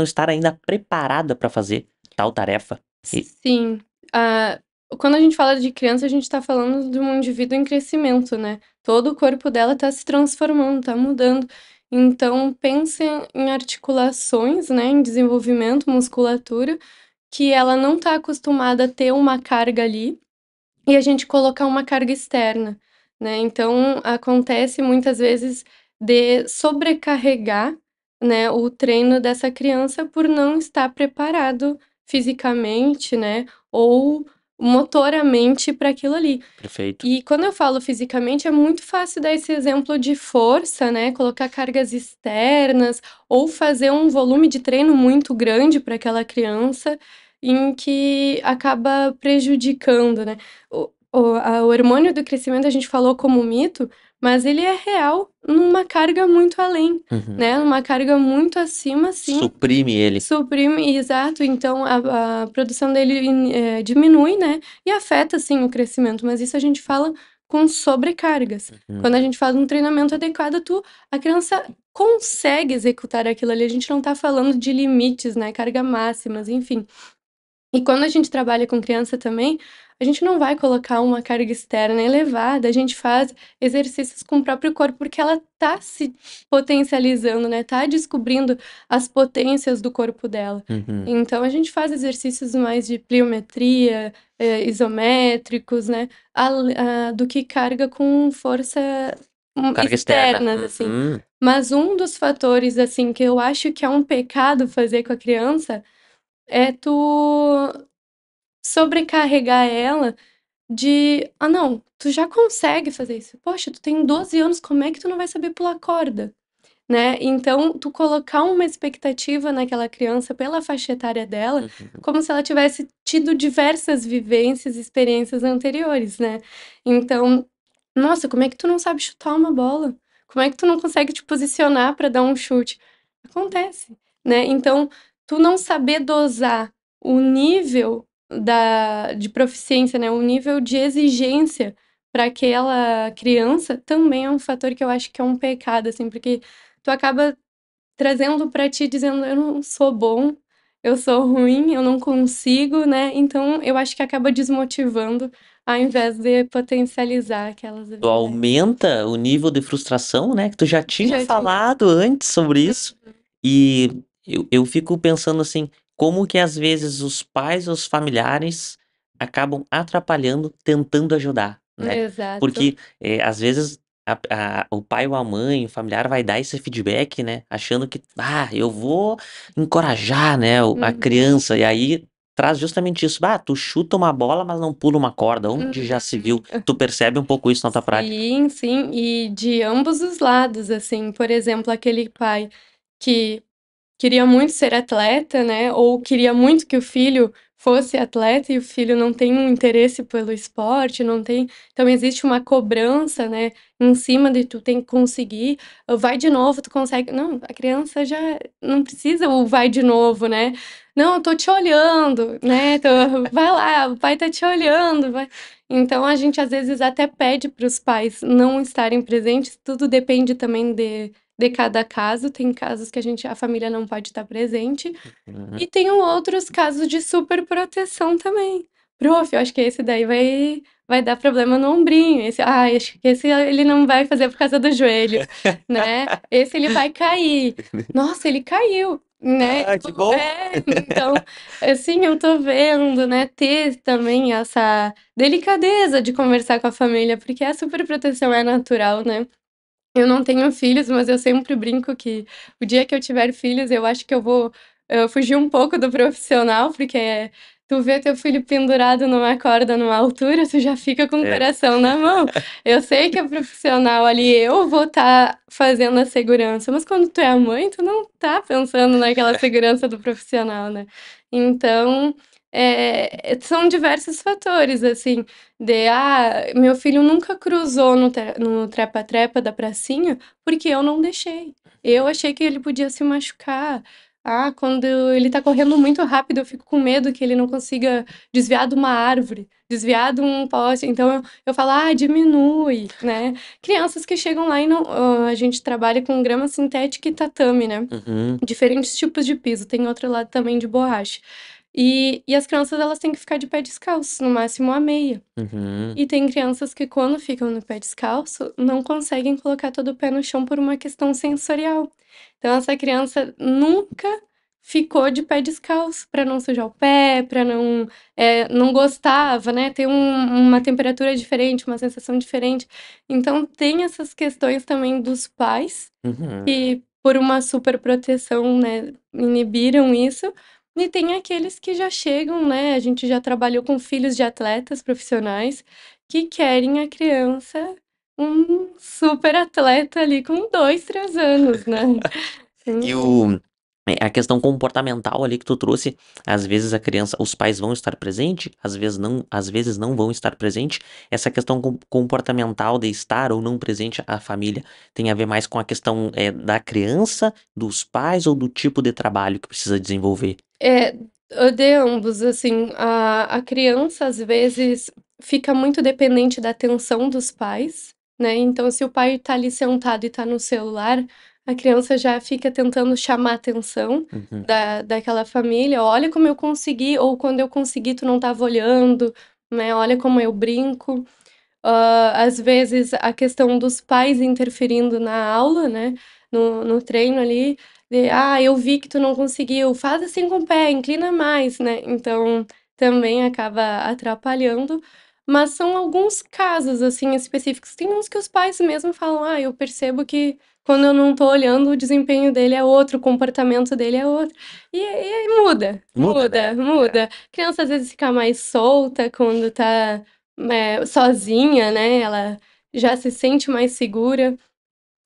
estar ainda preparada para fazer tal tarefa? E Sim. Ah, quando a gente fala de criança, a gente tá falando de um indivíduo em crescimento, né. Todo o corpo dela tá se transformando, tá mudando. Então pense em articulações, né, em desenvolvimento, musculatura, que ela não tá acostumada a ter uma carga ali, e a gente colocar uma carga externa, né. Então acontece muitas vezes de sobrecarregar, né, o treino dessa criança por não estar preparado fisicamente, né, ou motoramente para aquilo ali. perfeito. E quando eu falo fisicamente, é muito fácil dar esse exemplo de força, né, colocar cargas externas ou fazer um volume de treino muito grande para aquela criança, em que acaba prejudicando, né. O hormônio do crescimento a gente falou como mito, mas ele é real numa carga muito além, Uhum. né, numa carga muito acima, sim. Suprime ele. Suprime, exato. Então a produção dele diminui, né, e afeta sim o crescimento, mas isso a gente fala com sobrecargas. Uhum. Quando a gente faz um treinamento adequado, a criança consegue executar aquilo ali, a gente não tá falando de limites, né, carga máximas, enfim. E quando a gente trabalha com criança também, a gente não vai colocar uma carga externa elevada, a gente faz exercícios com o próprio corpo, porque ela tá se potencializando, né, tá descobrindo as potências do corpo dela. Uhum. Então a gente faz exercícios mais de pliometria, isométricos, né, do que carga com força, Carga externa. externas, assim. Uhum. Mas um dos fatores, assim, que eu acho que é um pecado fazer com a criança é tu sobrecarregar ela de: "Ah, não, tu já consegue fazer isso. Poxa, tu tem 12 anos, como é que tu não vai saber pular corda?", né. Então, tu colocar uma expectativa naquela criança pela faixa etária dela, Uhum. como se ela tivesse tido diversas vivências e experiências anteriores, né. Então: "Nossa, como é que tu não sabe chutar uma bola? Como é que tu não consegue te posicionar para dar um chute?". Acontece, né. Então, tu não saber dosar o nível de proficiência, né, o nível de exigência para aquela criança, também é um fator que eu acho que é um pecado, assim, porque tu acaba trazendo para ti dizendo: "Eu não sou bom, eu sou ruim, eu não consigo", né, então eu acho que acaba desmotivando, ao invés de potencializar aquelas Tu habilidades. aumenta o nível de frustração, né, que tu já tinha Já tinha. falado antes sobre isso, e eu fico pensando assim, como que às vezes os pais ou os familiares acabam atrapalhando, tentando ajudar, né. Exato. Porque, às vezes o pai ou a mãe, o familiar vai dar esse feedback, né, achando que: "Ah, eu vou encorajar, né, a Uhum. criança", e aí traz justamente isso: "Ah, tu chuta uma bola, mas não pula uma corda, onde já se Uhum. viu?". Tu percebe um pouco isso na tua prática? Sim, sim, e de ambos os lados, assim, por exemplo, aquele pai que queria muito ser atleta, né, ou queria muito que o filho fosse atleta e o filho não tem um interesse pelo esporte, não tem, então existe uma cobrança, né, em cima de tu tem que conseguir, vai de novo, tu consegue. Não, a criança já não precisa o vai de novo, né? Não, eu tô te olhando, né? Vai lá, o pai tá te olhando, vai. Então a gente às vezes até pede para os pais não estarem presentes, tudo depende também de cada caso. Tem casos que a família não pode estar presente, Uhum. e tem outros casos de superproteção também. Prof, eu acho que esse daí vai dar problema no ombrinho. Acho que esse ele não vai fazer por causa do joelho, né? Esse ele vai cair. Nossa, ele caiu, né? Ah, que bom! Então, assim, eu tô vendo, né, ter também essa delicadeza de conversar com a família, porque a superproteção é natural, né? Eu não tenho filhos, mas eu sempre brinco que o dia que eu tiver filhos, eu acho que eu vou fugir um pouco do profissional, porque tu vê teu filho pendurado numa corda numa altura, tu já fica com o É. coração na mão. Eu sei que é profissional ali, eu vou estar fazendo a segurança, mas quando tu é a mãe, tu não tá pensando naquela segurança do profissional, né? Então, são diversos fatores, assim, meu filho nunca cruzou no trepa-trepa da pracinha, porque eu não deixei. Eu achei que ele podia se machucar. Quando ele tá correndo muito rápido, eu fico com medo que ele não consiga desviar de uma árvore, desviar de um poste. Então eu falo, diminui, né? Crianças que chegam lá e não. A gente trabalha com grama sintética e tatame, né? Uhum, Diferentes tipos de piso. Tem outro lado também de borracha. E as crianças, elas têm que ficar de pé descalço, no máximo a meia. uhum. E tem crianças que, quando ficam no pé descalço, não conseguem colocar todo o pé no chão por uma questão sensorial. Então, essa criança nunca ficou de pé descalço, para não sujar o pé, para não gostava, né? Tem uma temperatura diferente, uma sensação diferente. Então, tem essas questões também dos pais, Uhum. que, por uma superproteção, né, inibiram isso. E tem aqueles que já chegam, né? A gente já trabalhou com filhos de atletas profissionais que querem a criança um super atleta ali com 2, 3 anos, né? E Uhum. a questão comportamental ali que tu trouxe, às vezes a criança, os pais vão estar presentes, às vezes não vão estar presentes. Essa questão comportamental de estar ou não presente a família tem a ver mais com a questão da criança, dos pais ou do tipo de trabalho que precisa desenvolver. É, de ambos, assim, a criança às vezes fica muito dependente da atenção dos pais, né? Então, se o pai tá ali sentado e tá no celular, a criança já fica tentando chamar a atenção Uhum. daquela família. Olha como eu consegui, ou quando eu consegui, tu não estava olhando, né? Olha como eu brinco. Às vezes a questão dos pais interferindo na aula, né, no treino ali, eu vi que tu não conseguiu, faz assim com o pé, inclina mais, né, então também acaba atrapalhando, mas são alguns casos, assim, específicos. Tem uns que os pais mesmo falam: eu percebo que quando eu não tô olhando, o desempenho dele é outro, o comportamento dele é outro", e aí muda, Muda, muda, né? muda. Criança às vezes fica mais solta quando tá sozinha, né, ela já se sente mais segura,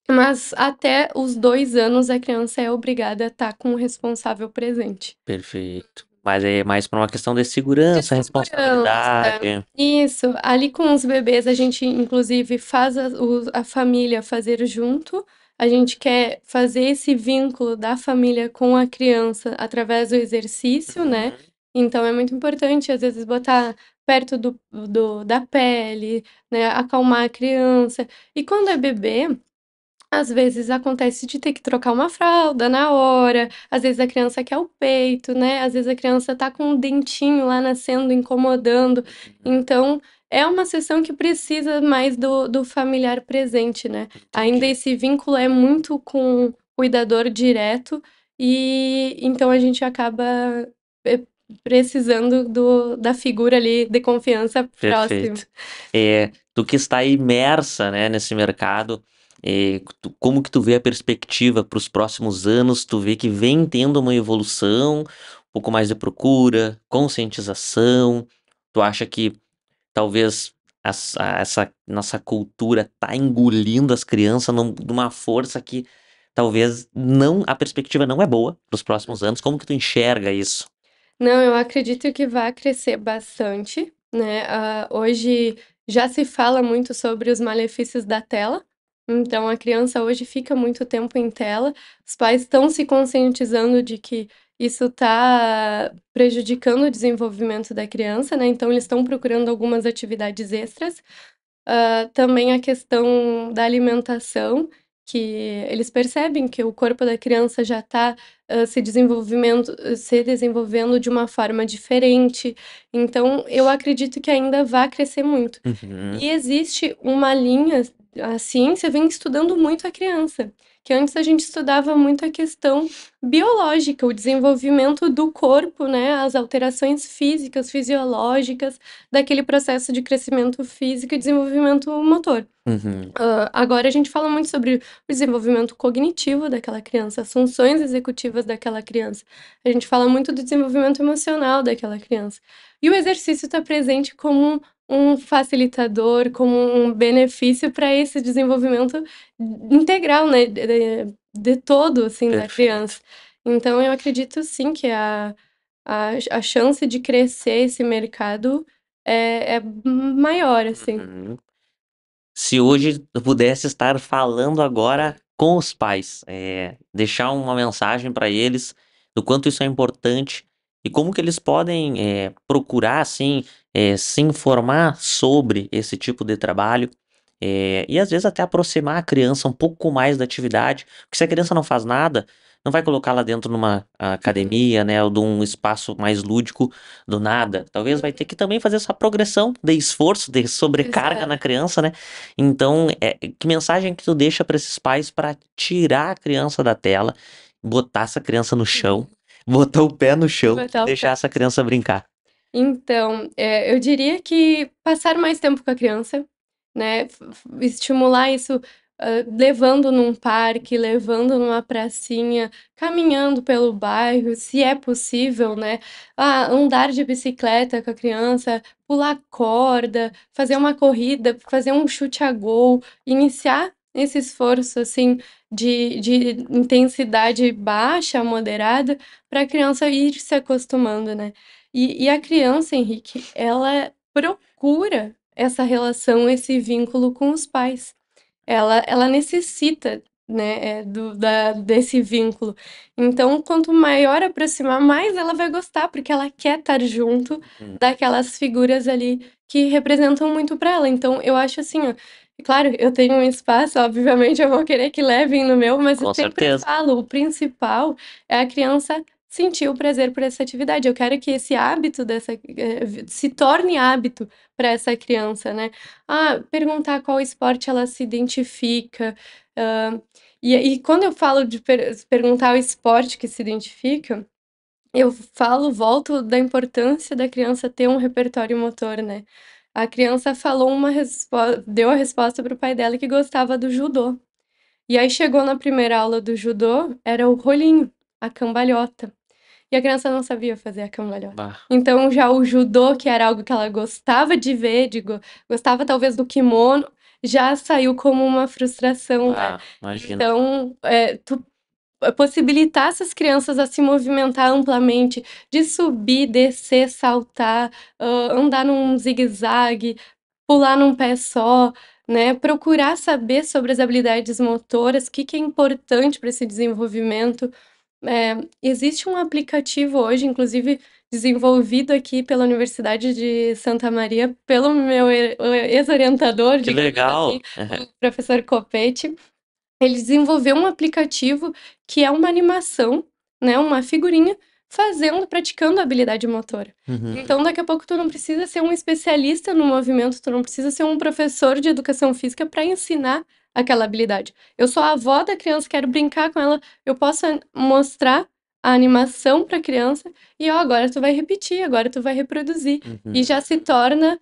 mas até os 2 anos a criança é obrigada a estar com o responsável presente. Perfeito. Mas é mais para uma questão de De segurança, segurança. responsabilidade. Isso, ali com os bebês a gente inclusive faz a família fazer junto, a gente quer fazer esse vínculo da família com a criança através do exercício, né, Uhum. então é muito importante às vezes botar perto da pele, né, acalmar a criança. E quando é bebê, às vezes acontece de ter que trocar uma fralda na hora, às vezes a criança quer o peito, né, às vezes a criança tá com um dentinho lá nascendo, incomodando, Uhum. então é uma sessão que precisa mais do familiar presente, né. Ainda Entendi. esse vínculo é muito com o cuidador direto, e então a gente acaba, precisando da figura ali de confiança próxima. Perfeito. Tu que está imersa, né, nesse mercado, como que tu vê a perspectiva para os próximos anos? Tu vê que vem tendo uma evolução, um pouco mais de procura, conscientização. Tu acha que talvez essa nossa cultura tá engolindo as crianças numa força que talvez não, a perspectiva não é boa para os próximos anos? Como que tu enxerga isso? Não, eu acredito que vai crescer bastante, né? Hoje já se fala muito sobre os malefícios da tela. Então, a criança hoje fica muito tempo em tela. Os pais estão se conscientizando de que isso está prejudicando o desenvolvimento da criança, né? Então, eles estão procurando algumas atividades extras. Também a questão da alimentação, que eles percebem que o corpo da criança já está se desenvolvendo de uma forma diferente. Então, eu acredito que ainda vai crescer muito. Uhum, E existe uma linha, a ciência vem estudando muito a criança, que antes a gente estudava muito a questão biológica, o desenvolvimento do corpo, né, as alterações físicas, fisiológicas daquele processo de crescimento físico e desenvolvimento motor. uhum. Agora a gente fala muito sobre o desenvolvimento cognitivo daquela criança, as funções executivas daquela criança. A gente fala muito do desenvolvimento emocional daquela criança. E o exercício está presente como um facilitador, como um benefício para esse desenvolvimento integral, né, de todo, assim, da Perfeito. criança. Então eu acredito sim que a chance de crescer esse mercado é maior, assim. Uhum. Se hoje eu pudesse estar falando agora com os pais, deixar uma mensagem para eles do quanto isso é importante e como que eles podem procurar assim se informar sobre esse tipo de trabalho e às vezes até aproximar a criança um pouco mais da atividade, porque se a criança não faz nada, não vai colocá-la dentro numa academia, né, ou de um espaço mais lúdico do nada. Talvez vai ter que também fazer essa progressão de esforço, de sobrecarga na Exato. criança, né? Então, que mensagem que tu deixa para esses pais para tirar a criança da tela, botar essa criança no chão, botar o pé no chão e Botar o deixar pé. essa criança brincar? Então, eu diria que passar mais tempo com a criança, né, estimular isso, levando num parque, levando numa pracinha, caminhando pelo bairro, se é possível, né, andar de bicicleta com a criança, pular corda, fazer uma corrida, fazer um chute a gol, iniciar esse esforço, assim, de intensidade baixa, moderada, para a criança ir se acostumando, né. E a criança, Henrique, ela procura essa relação, esse vínculo com os pais. Ela necessita, né, desse vínculo. Então, quanto maior aproximar, mais ela vai gostar, porque ela quer estar junto Hum, daquelas figuras ali que representam muito para ela. Então, eu acho assim, ó, claro, eu tenho um espaço, obviamente eu vou querer que levem no meu, mas eu com sempre certeza. falo, o principal é a criança sentir o prazer por essa atividade. Eu quero que esse hábito se torne hábito para essa criança, né? Perguntar qual esporte ela se identifica. hã, e quando eu falo de perguntar o esporte que se identifica, eu volto da importância da criança ter um repertório motor, né. A criança falou uma respo deu a resposta para o pai dela que gostava do judô. E aí chegou na primeira aula do judô, era o rolinho, a cambalhota. E a criança não sabia fazer a cambalhota. Bah, Então já o judô, que era algo que ela gostava de ver, gostava talvez do kimono, já saiu como uma frustração, né. imagina. Então, tu possibilitar essas crianças a se movimentar amplamente, de subir, descer, saltar, andar num zigue-zague, pular num pé só, né, procurar saber sobre as habilidades motoras, o que que é importante para esse desenvolvimento. Existe um aplicativo hoje, inclusive desenvolvido aqui pela Universidade de Santa Maria, pelo meu ex-orientador, Que digamos assim, legal. o professor Copete. Ele desenvolveu um aplicativo que é uma animação, né, uma figurinha, praticando a habilidade motora. Uhum. Então, daqui a pouco tu não precisa ser um especialista no movimento, tu não precisa ser um professor de educação física para ensinar aquela habilidade. Eu sou a avó da criança, quero brincar com ela, eu posso mostrar a animação para a criança e: "Ó, agora tu vai repetir, agora tu vai reproduzir". E Uhum. já se torna,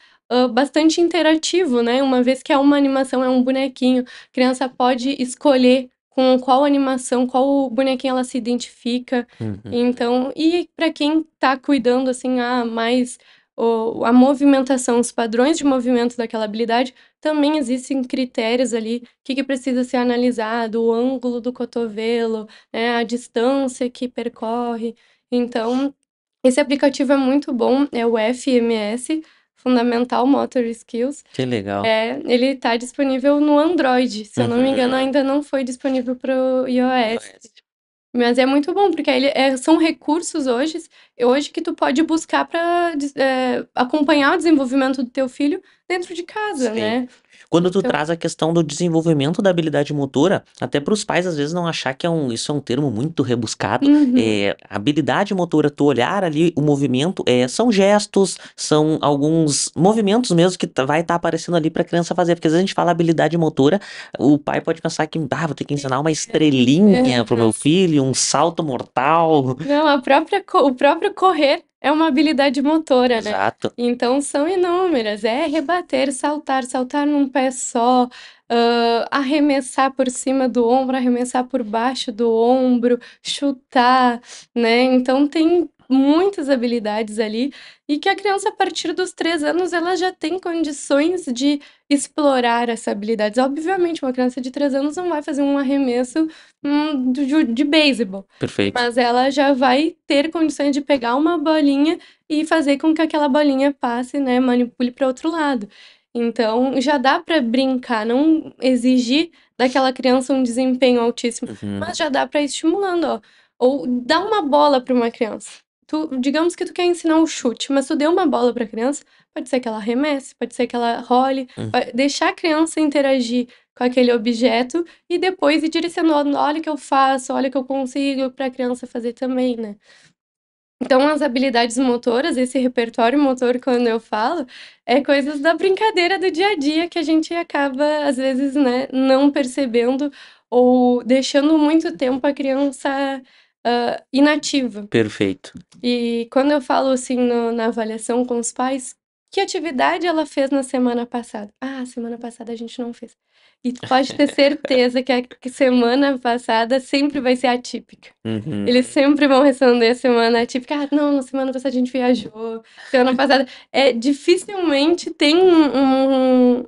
bastante interativo, né, uma vez que é uma animação, é um bonequinho, a criança pode escolher com qual animação, qual bonequinho ela se identifica. Uhum. Então e para quem tá cuidando, assim, mais a movimentação, os padrões de movimento daquela habilidade, também existem critérios ali, o que que precisa ser analisado, o ângulo do cotovelo, né, a distância que percorre. Então Esse aplicativo é muito bom, é o FMS, Fundamental Motor Skills. Que legal. Ele tá disponível no Android, se eu não me engano, Uhum. ainda não foi disponível para o iOS. iOS. Mas é muito bom, porque aí são recursos hoje que tu pode buscar para acompanhar o desenvolvimento do teu filho dentro de casa, Sim. né? Quando tu Então, traz a questão do desenvolvimento da habilidade motora, até para os pais às vezes não achar que isso é um termo muito rebuscado, uhum, habilidade motora, tu olhar ali o movimento, são gestos, são alguns movimentos mesmo que vai estar aparecendo ali para a criança fazer, porque às vezes a gente fala habilidade motora, o pai pode pensar que, vou ter que ensinar uma estrelinha pro meu aham. filho, um salto mortal. Não, o próprio correr é uma habilidade motora, né? Exato. Então são inúmeras, rebater, saltar, saltar num pé só, arremessar por cima do ombro, arremessar por baixo do ombro, chutar, né? Então tem muitas habilidades ali e que a criança a partir dos 3 anos ela já tem condições de explorar essa habilidades. Obviamente, uma criança de 3 anos não vai fazer um arremesso, de beisebol. Perfeito. Mas ela já vai ter condições de pegar uma bolinha e fazer com que aquela bolinha passe, né, manipule para outro lado. Então, já dá para brincar, não exigir daquela criança um desempenho altíssimo, Uhum. mas já dá para ir estimulando, ó. Ou dá uma bola para uma criança. Digamos que tu quer ensinar um chute, mas tu deu uma bola para a criança, pode ser que ela arremesse, pode ser que ela role, deixar a criança interagir com aquele objeto e depois ir direcionando, olha o que eu faço, olha o que eu consigo, para a criança fazer também, né. Então as habilidades motoras, esse repertório motor, quando eu falo, é coisas da brincadeira do dia a dia que a gente acaba, às vezes, né, não percebendo ou deixando muito tempo a criança, inativa. Perfeito. E quando eu falo, assim, na avaliação com os pais, que atividade ela fez na semana passada? "Ah, semana passada a gente não fez". E tu pode ter certeza que semana passada sempre vai ser atípica. Uhum. Eles sempre vão responder semana atípica: "Ah, não, na semana passada a gente viajou, semana passada", dificilmente tem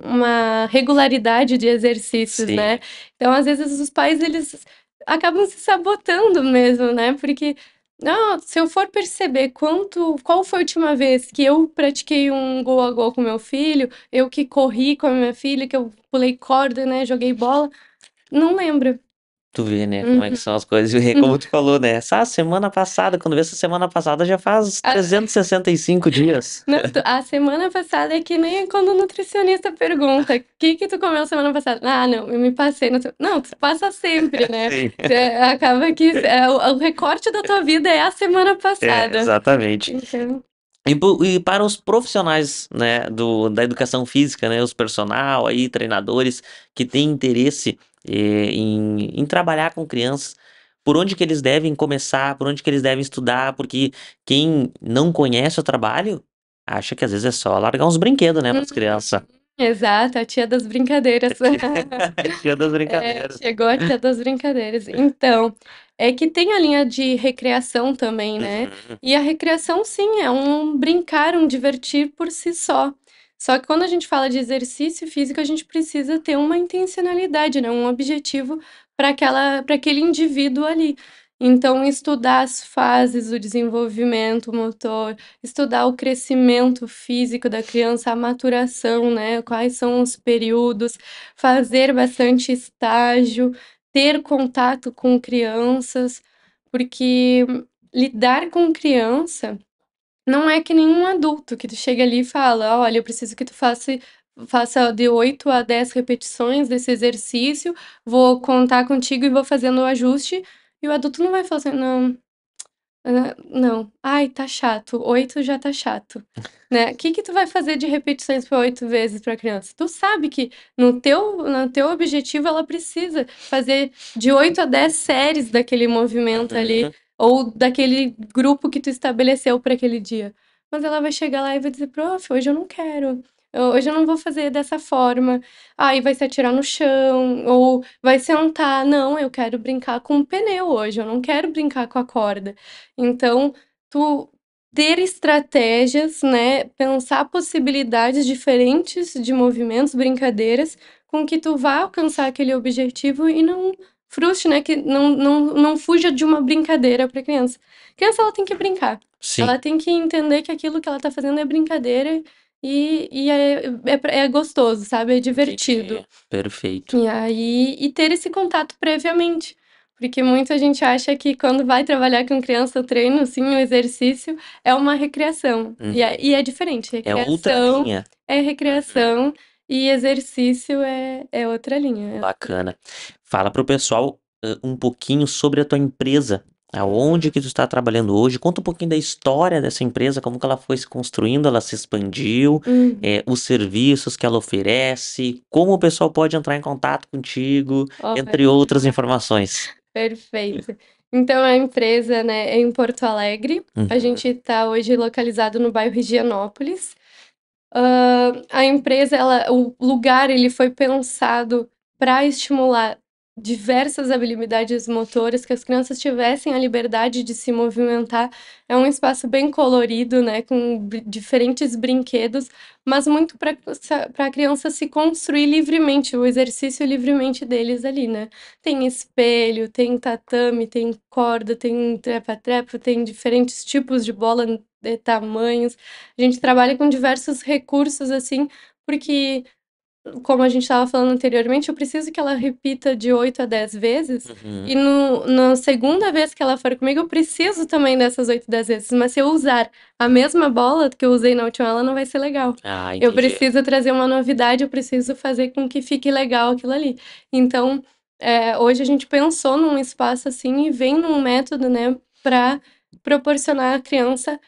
uma regularidade de exercícios, Sim. né. Então, às vezes, os pais eles acabam se sabotando mesmo, né, porque não, se eu for perceber qual foi a última vez que eu pratiquei um gol a gol com meu filho, eu que corri com a minha filha, que eu pulei corda, né, joguei bola, não lembro. Tu vê, né, como é que Uhum. são as coisas. E como tu falou, né, semana passada, quando vê essa semana passada já faz A 365 dias. não, a semana passada é que nem quando o nutricionista pergunta: Que tu comeu semana passada?". "Ah, não, eu me passei no teu". Não, tu passa sempre, né. Sim. Você acaba que o recorte da tua vida é a semana passada. Exatamente. Então E para os profissionais, né, da educação física, né, os personal aí, treinadores que têm interesse, em trabalhar com crianças, por onde que eles devem começar, por onde que eles devem estudar, porque quem não conhece o trabalho, acha que às vezes é só largar uns brinquedos, né, para as uhum. crianças. Exato, a tia das brincadeiras. Tia das brincadeiras. Chegou a tia das brincadeiras. Então, é que tem a linha de recreação também, né, Uhum. e a recreação sim, é um brincar, um divertir por si só. Só que quando a gente fala de exercício físico, a gente precisa ter uma intencionalidade, né, um objetivo para aquele indivíduo ali. Então estudar as fases do desenvolvimento motor, estudar o crescimento físico da criança, a maturação, né, quais são os períodos, fazer bastante estágio, ter contato com crianças, porque lidar com criança não é que nem um adulto que tu chega ali e fala: "Olha, eu preciso que tu faça de 8 a 10 repetições desse exercício, vou contar contigo e vou fazendo o ajuste", e o adulto não vai falar assim: "Não, não. Ai, tá chato, 8 já tá chato", né. O que que tu vai fazer de repetições para 8 vezes pra criança? Tu sabe que no teu objetivo ela precisa fazer de 8 a 10 séries daquele movimento ali, Uhum. ou daquele grupo que tu estabeleceu para aquele dia. Mas ela vai chegar lá e vai dizer: "Prof, hoje eu não quero, hoje eu não vou fazer dessa forma". Aí vai se atirar no chão, ou vai sentar: "Não, eu quero brincar com o pneu hoje, eu não quero brincar com a corda". Então, tu ter estratégias, né, pensar possibilidades diferentes de movimentos, brincadeiras, com que tu vá alcançar aquele objetivo e não frustre, né? Que não fuja de uma brincadeira para criança. Criança, ela tem que brincar. Sim, Ela tem que entender que aquilo que ela tá fazendo é brincadeira e é gostoso, sabe? É divertido. entendi. Perfeito. E aí, e ter esse contato previamente. Porque muita gente acha que quando vai trabalhar com criança, o treino, assim, o exercício é uma recreação. Uhum. E é diferente. É outra Recreação linha. é Uhum. recreação e exercício é outra linha. Bacana. Fala pro pessoal um pouquinho sobre a tua empresa. Aonde que tu está trabalhando hoje? Conta um pouquinho da história dessa empresa, como que ela foi se construindo, ela se expandiu, Uhum. os serviços que ela oferece, como o pessoal pode entrar em contato contigo, entre outras Ótimo, informações. perfeito. Então, a empresa, né, é em Porto Alegre. A Uhum. gente está hoje localizado no bairro Higienópolis. A empresa, o lugar, ele foi pensado para estimular diversas habilidades motoras, que as crianças tivessem a liberdade de se movimentar. É um espaço bem colorido, né, com diferentes brinquedos, mas muito para a criança se construir livremente, o exercício livremente deles ali, né? Tem espelho, tem tatame, tem corda, tem trepa-trepa, tem diferentes tipos de bola de tamanhos. A gente trabalha com diversos recursos, assim, porque, como a gente estava falando anteriormente, eu preciso que ela repita de 8 a 10 vezes, e Uhum. na segunda vez que ela for comigo, eu preciso também dessas 8, 10 vezes. Mas se eu usar a mesma bola que eu usei na última, ela não vai ser legal. Ah, Eu entendi. preciso trazer uma novidade, eu preciso fazer com que fique legal aquilo ali. Então, hoje a gente pensou num espaço assim e vem num método, né, para proporcionar à criança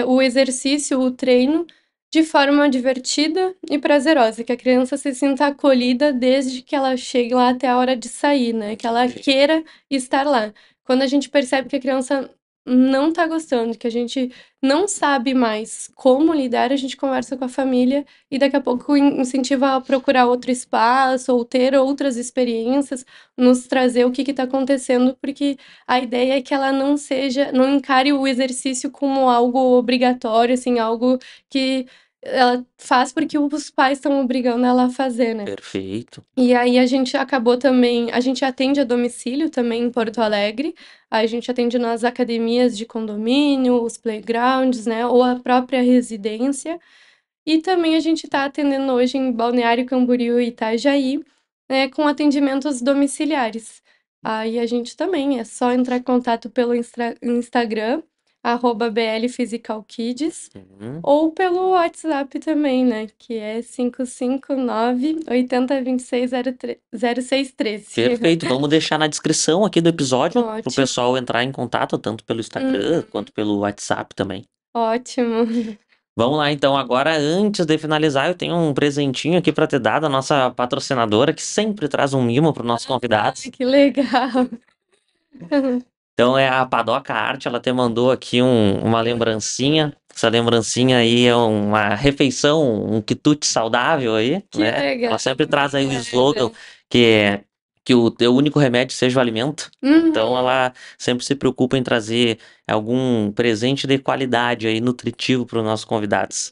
o exercício, o treino, de forma divertida e prazerosa, que a criança se sinta acolhida desde que ela chegue lá até a hora de sair, né? Que ela Entendi. queira estar lá. Quando a gente percebe que a criança não tá gostando, que a gente não sabe mais como lidar, a gente conversa com a família e daqui a pouco incentiva a procurar outro espaço ou ter outras experiências, nos trazer o que está acontecendo, porque a ideia é que ela não encare o exercício como algo obrigatório, assim, algo que ela faz porque os pais estão obrigando ela a fazer, né. Perfeito. E aí a gente atende a domicílio também em Porto Alegre, a gente atende nas academias de condomínio, os playgrounds, né, ou a própria residência. E também a gente está atendendo hoje em Balneário Camboriú e Itajaí, né, com atendimentos domiciliares. Aí a gente também, é só entrar em contato pelo Instagram, @blphysicalkids, Uhum. ou pelo WhatsApp também, né, que é 559 80 26 0613. Perfeito. Vamos deixar na descrição aqui do episódio pro Ótimo. pessoal entrar em contato, tanto pelo Instagram Uhum. quanto pelo WhatsApp também. Ótimo. Vamos lá, então. Agora, antes de finalizar, eu tenho um presentinho aqui para te dar da nossa patrocinadora, que sempre traz um mimo para os nossos convidados. Ai, que legal. Então, é a Padoca Arte, ela te mandou aqui uma lembrancinha. Essa lembrancinha aí é uma refeição, um quitute saudável aí, Que né? legal, Ela sempre traz aí o slogan obrigada. que é que o teu único remédio seja o alimento. Então, Uhum. ela sempre se preocupa em trazer algum presente de qualidade aí, nutritivo para os nossos convidados.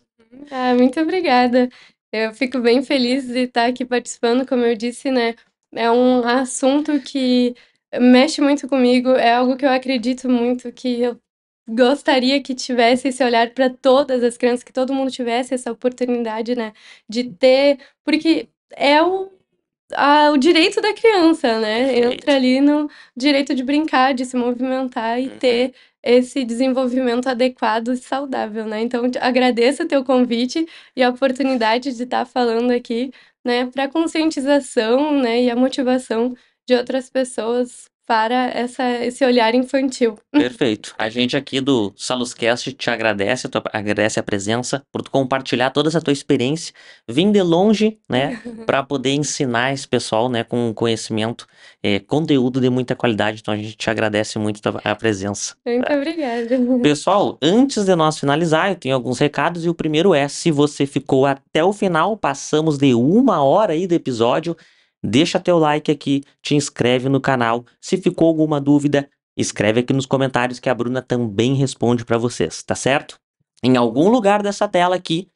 Ah, muito obrigada. Eu fico bem feliz de estar aqui participando, como eu disse, né? É um assunto que mexe muito comigo, é algo que eu acredito muito, que eu gostaria que tivesse esse olhar para todas as crianças, que todo mundo tivesse essa oportunidade, né? De ter, porque é o direito da criança, né? Entra Perfeito. ali no direito de brincar, de se movimentar e Uhum. ter esse desenvolvimento adequado e saudável, né? Então, agradeço o teu convite e a oportunidade de estar falando aqui, né, para conscientização, né, e a motivação de outras pessoas para esse olhar infantil. Perfeito. A gente aqui do Saluscast te agradece, agradece a presença, por tu compartilhar toda essa tua experiência, vim de longe, né, para poder ensinar esse pessoal, né, com conhecimento, conteúdo de muita qualidade. Então a gente te agradece muito a presença. Muito Tá? obrigada. Pessoal, antes de nós finalizar, eu tenho alguns recados e o primeiro é, se você ficou até o final, passamos de 1 hora aí do episódio, deixa teu like aqui, te inscreve no canal. Se ficou alguma dúvida, escreve aqui nos comentários que a Bruna também responde para vocês, tá certo? Em algum lugar dessa tela aqui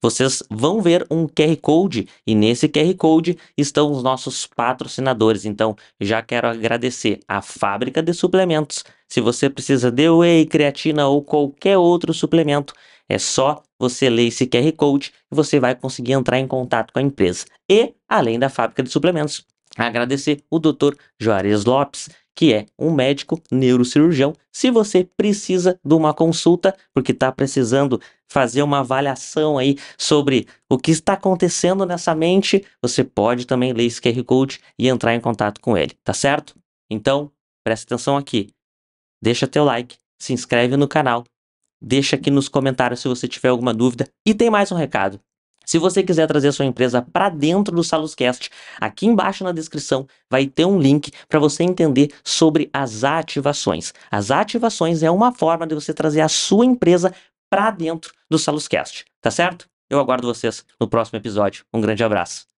vocês vão ver um QR Code e nesse QR Code estão os nossos patrocinadores. Então, já quero agradecer a Fábrica de Suplementos. Se você precisa de whey, creatina ou qualquer outro suplemento, é só você ler esse QR Code e você vai conseguir entrar em contato com a empresa. E, além da Fábrica de Suplementos, agradecer o Dr. Juarez Lopes, que é um médico neurocirurgião. Se você precisa de uma consulta, porque está precisando fazer uma avaliação aí sobre o que está acontecendo nessa mente, você pode também ler esse QR Code e entrar em contato com ele, tá certo? Então, presta atenção aqui. Deixa teu like, se inscreve no canal, deixa aqui nos comentários se você tiver alguma dúvida. E tem mais um recado. Se você quiser trazer sua empresa para dentro do SalusCast, aqui embaixo na descrição vai ter um link para você entender sobre as ativações. As ativações é uma forma de você trazer a sua empresa para dentro do SalusCast, tá certo? Eu aguardo vocês no próximo episódio. Um grande abraço.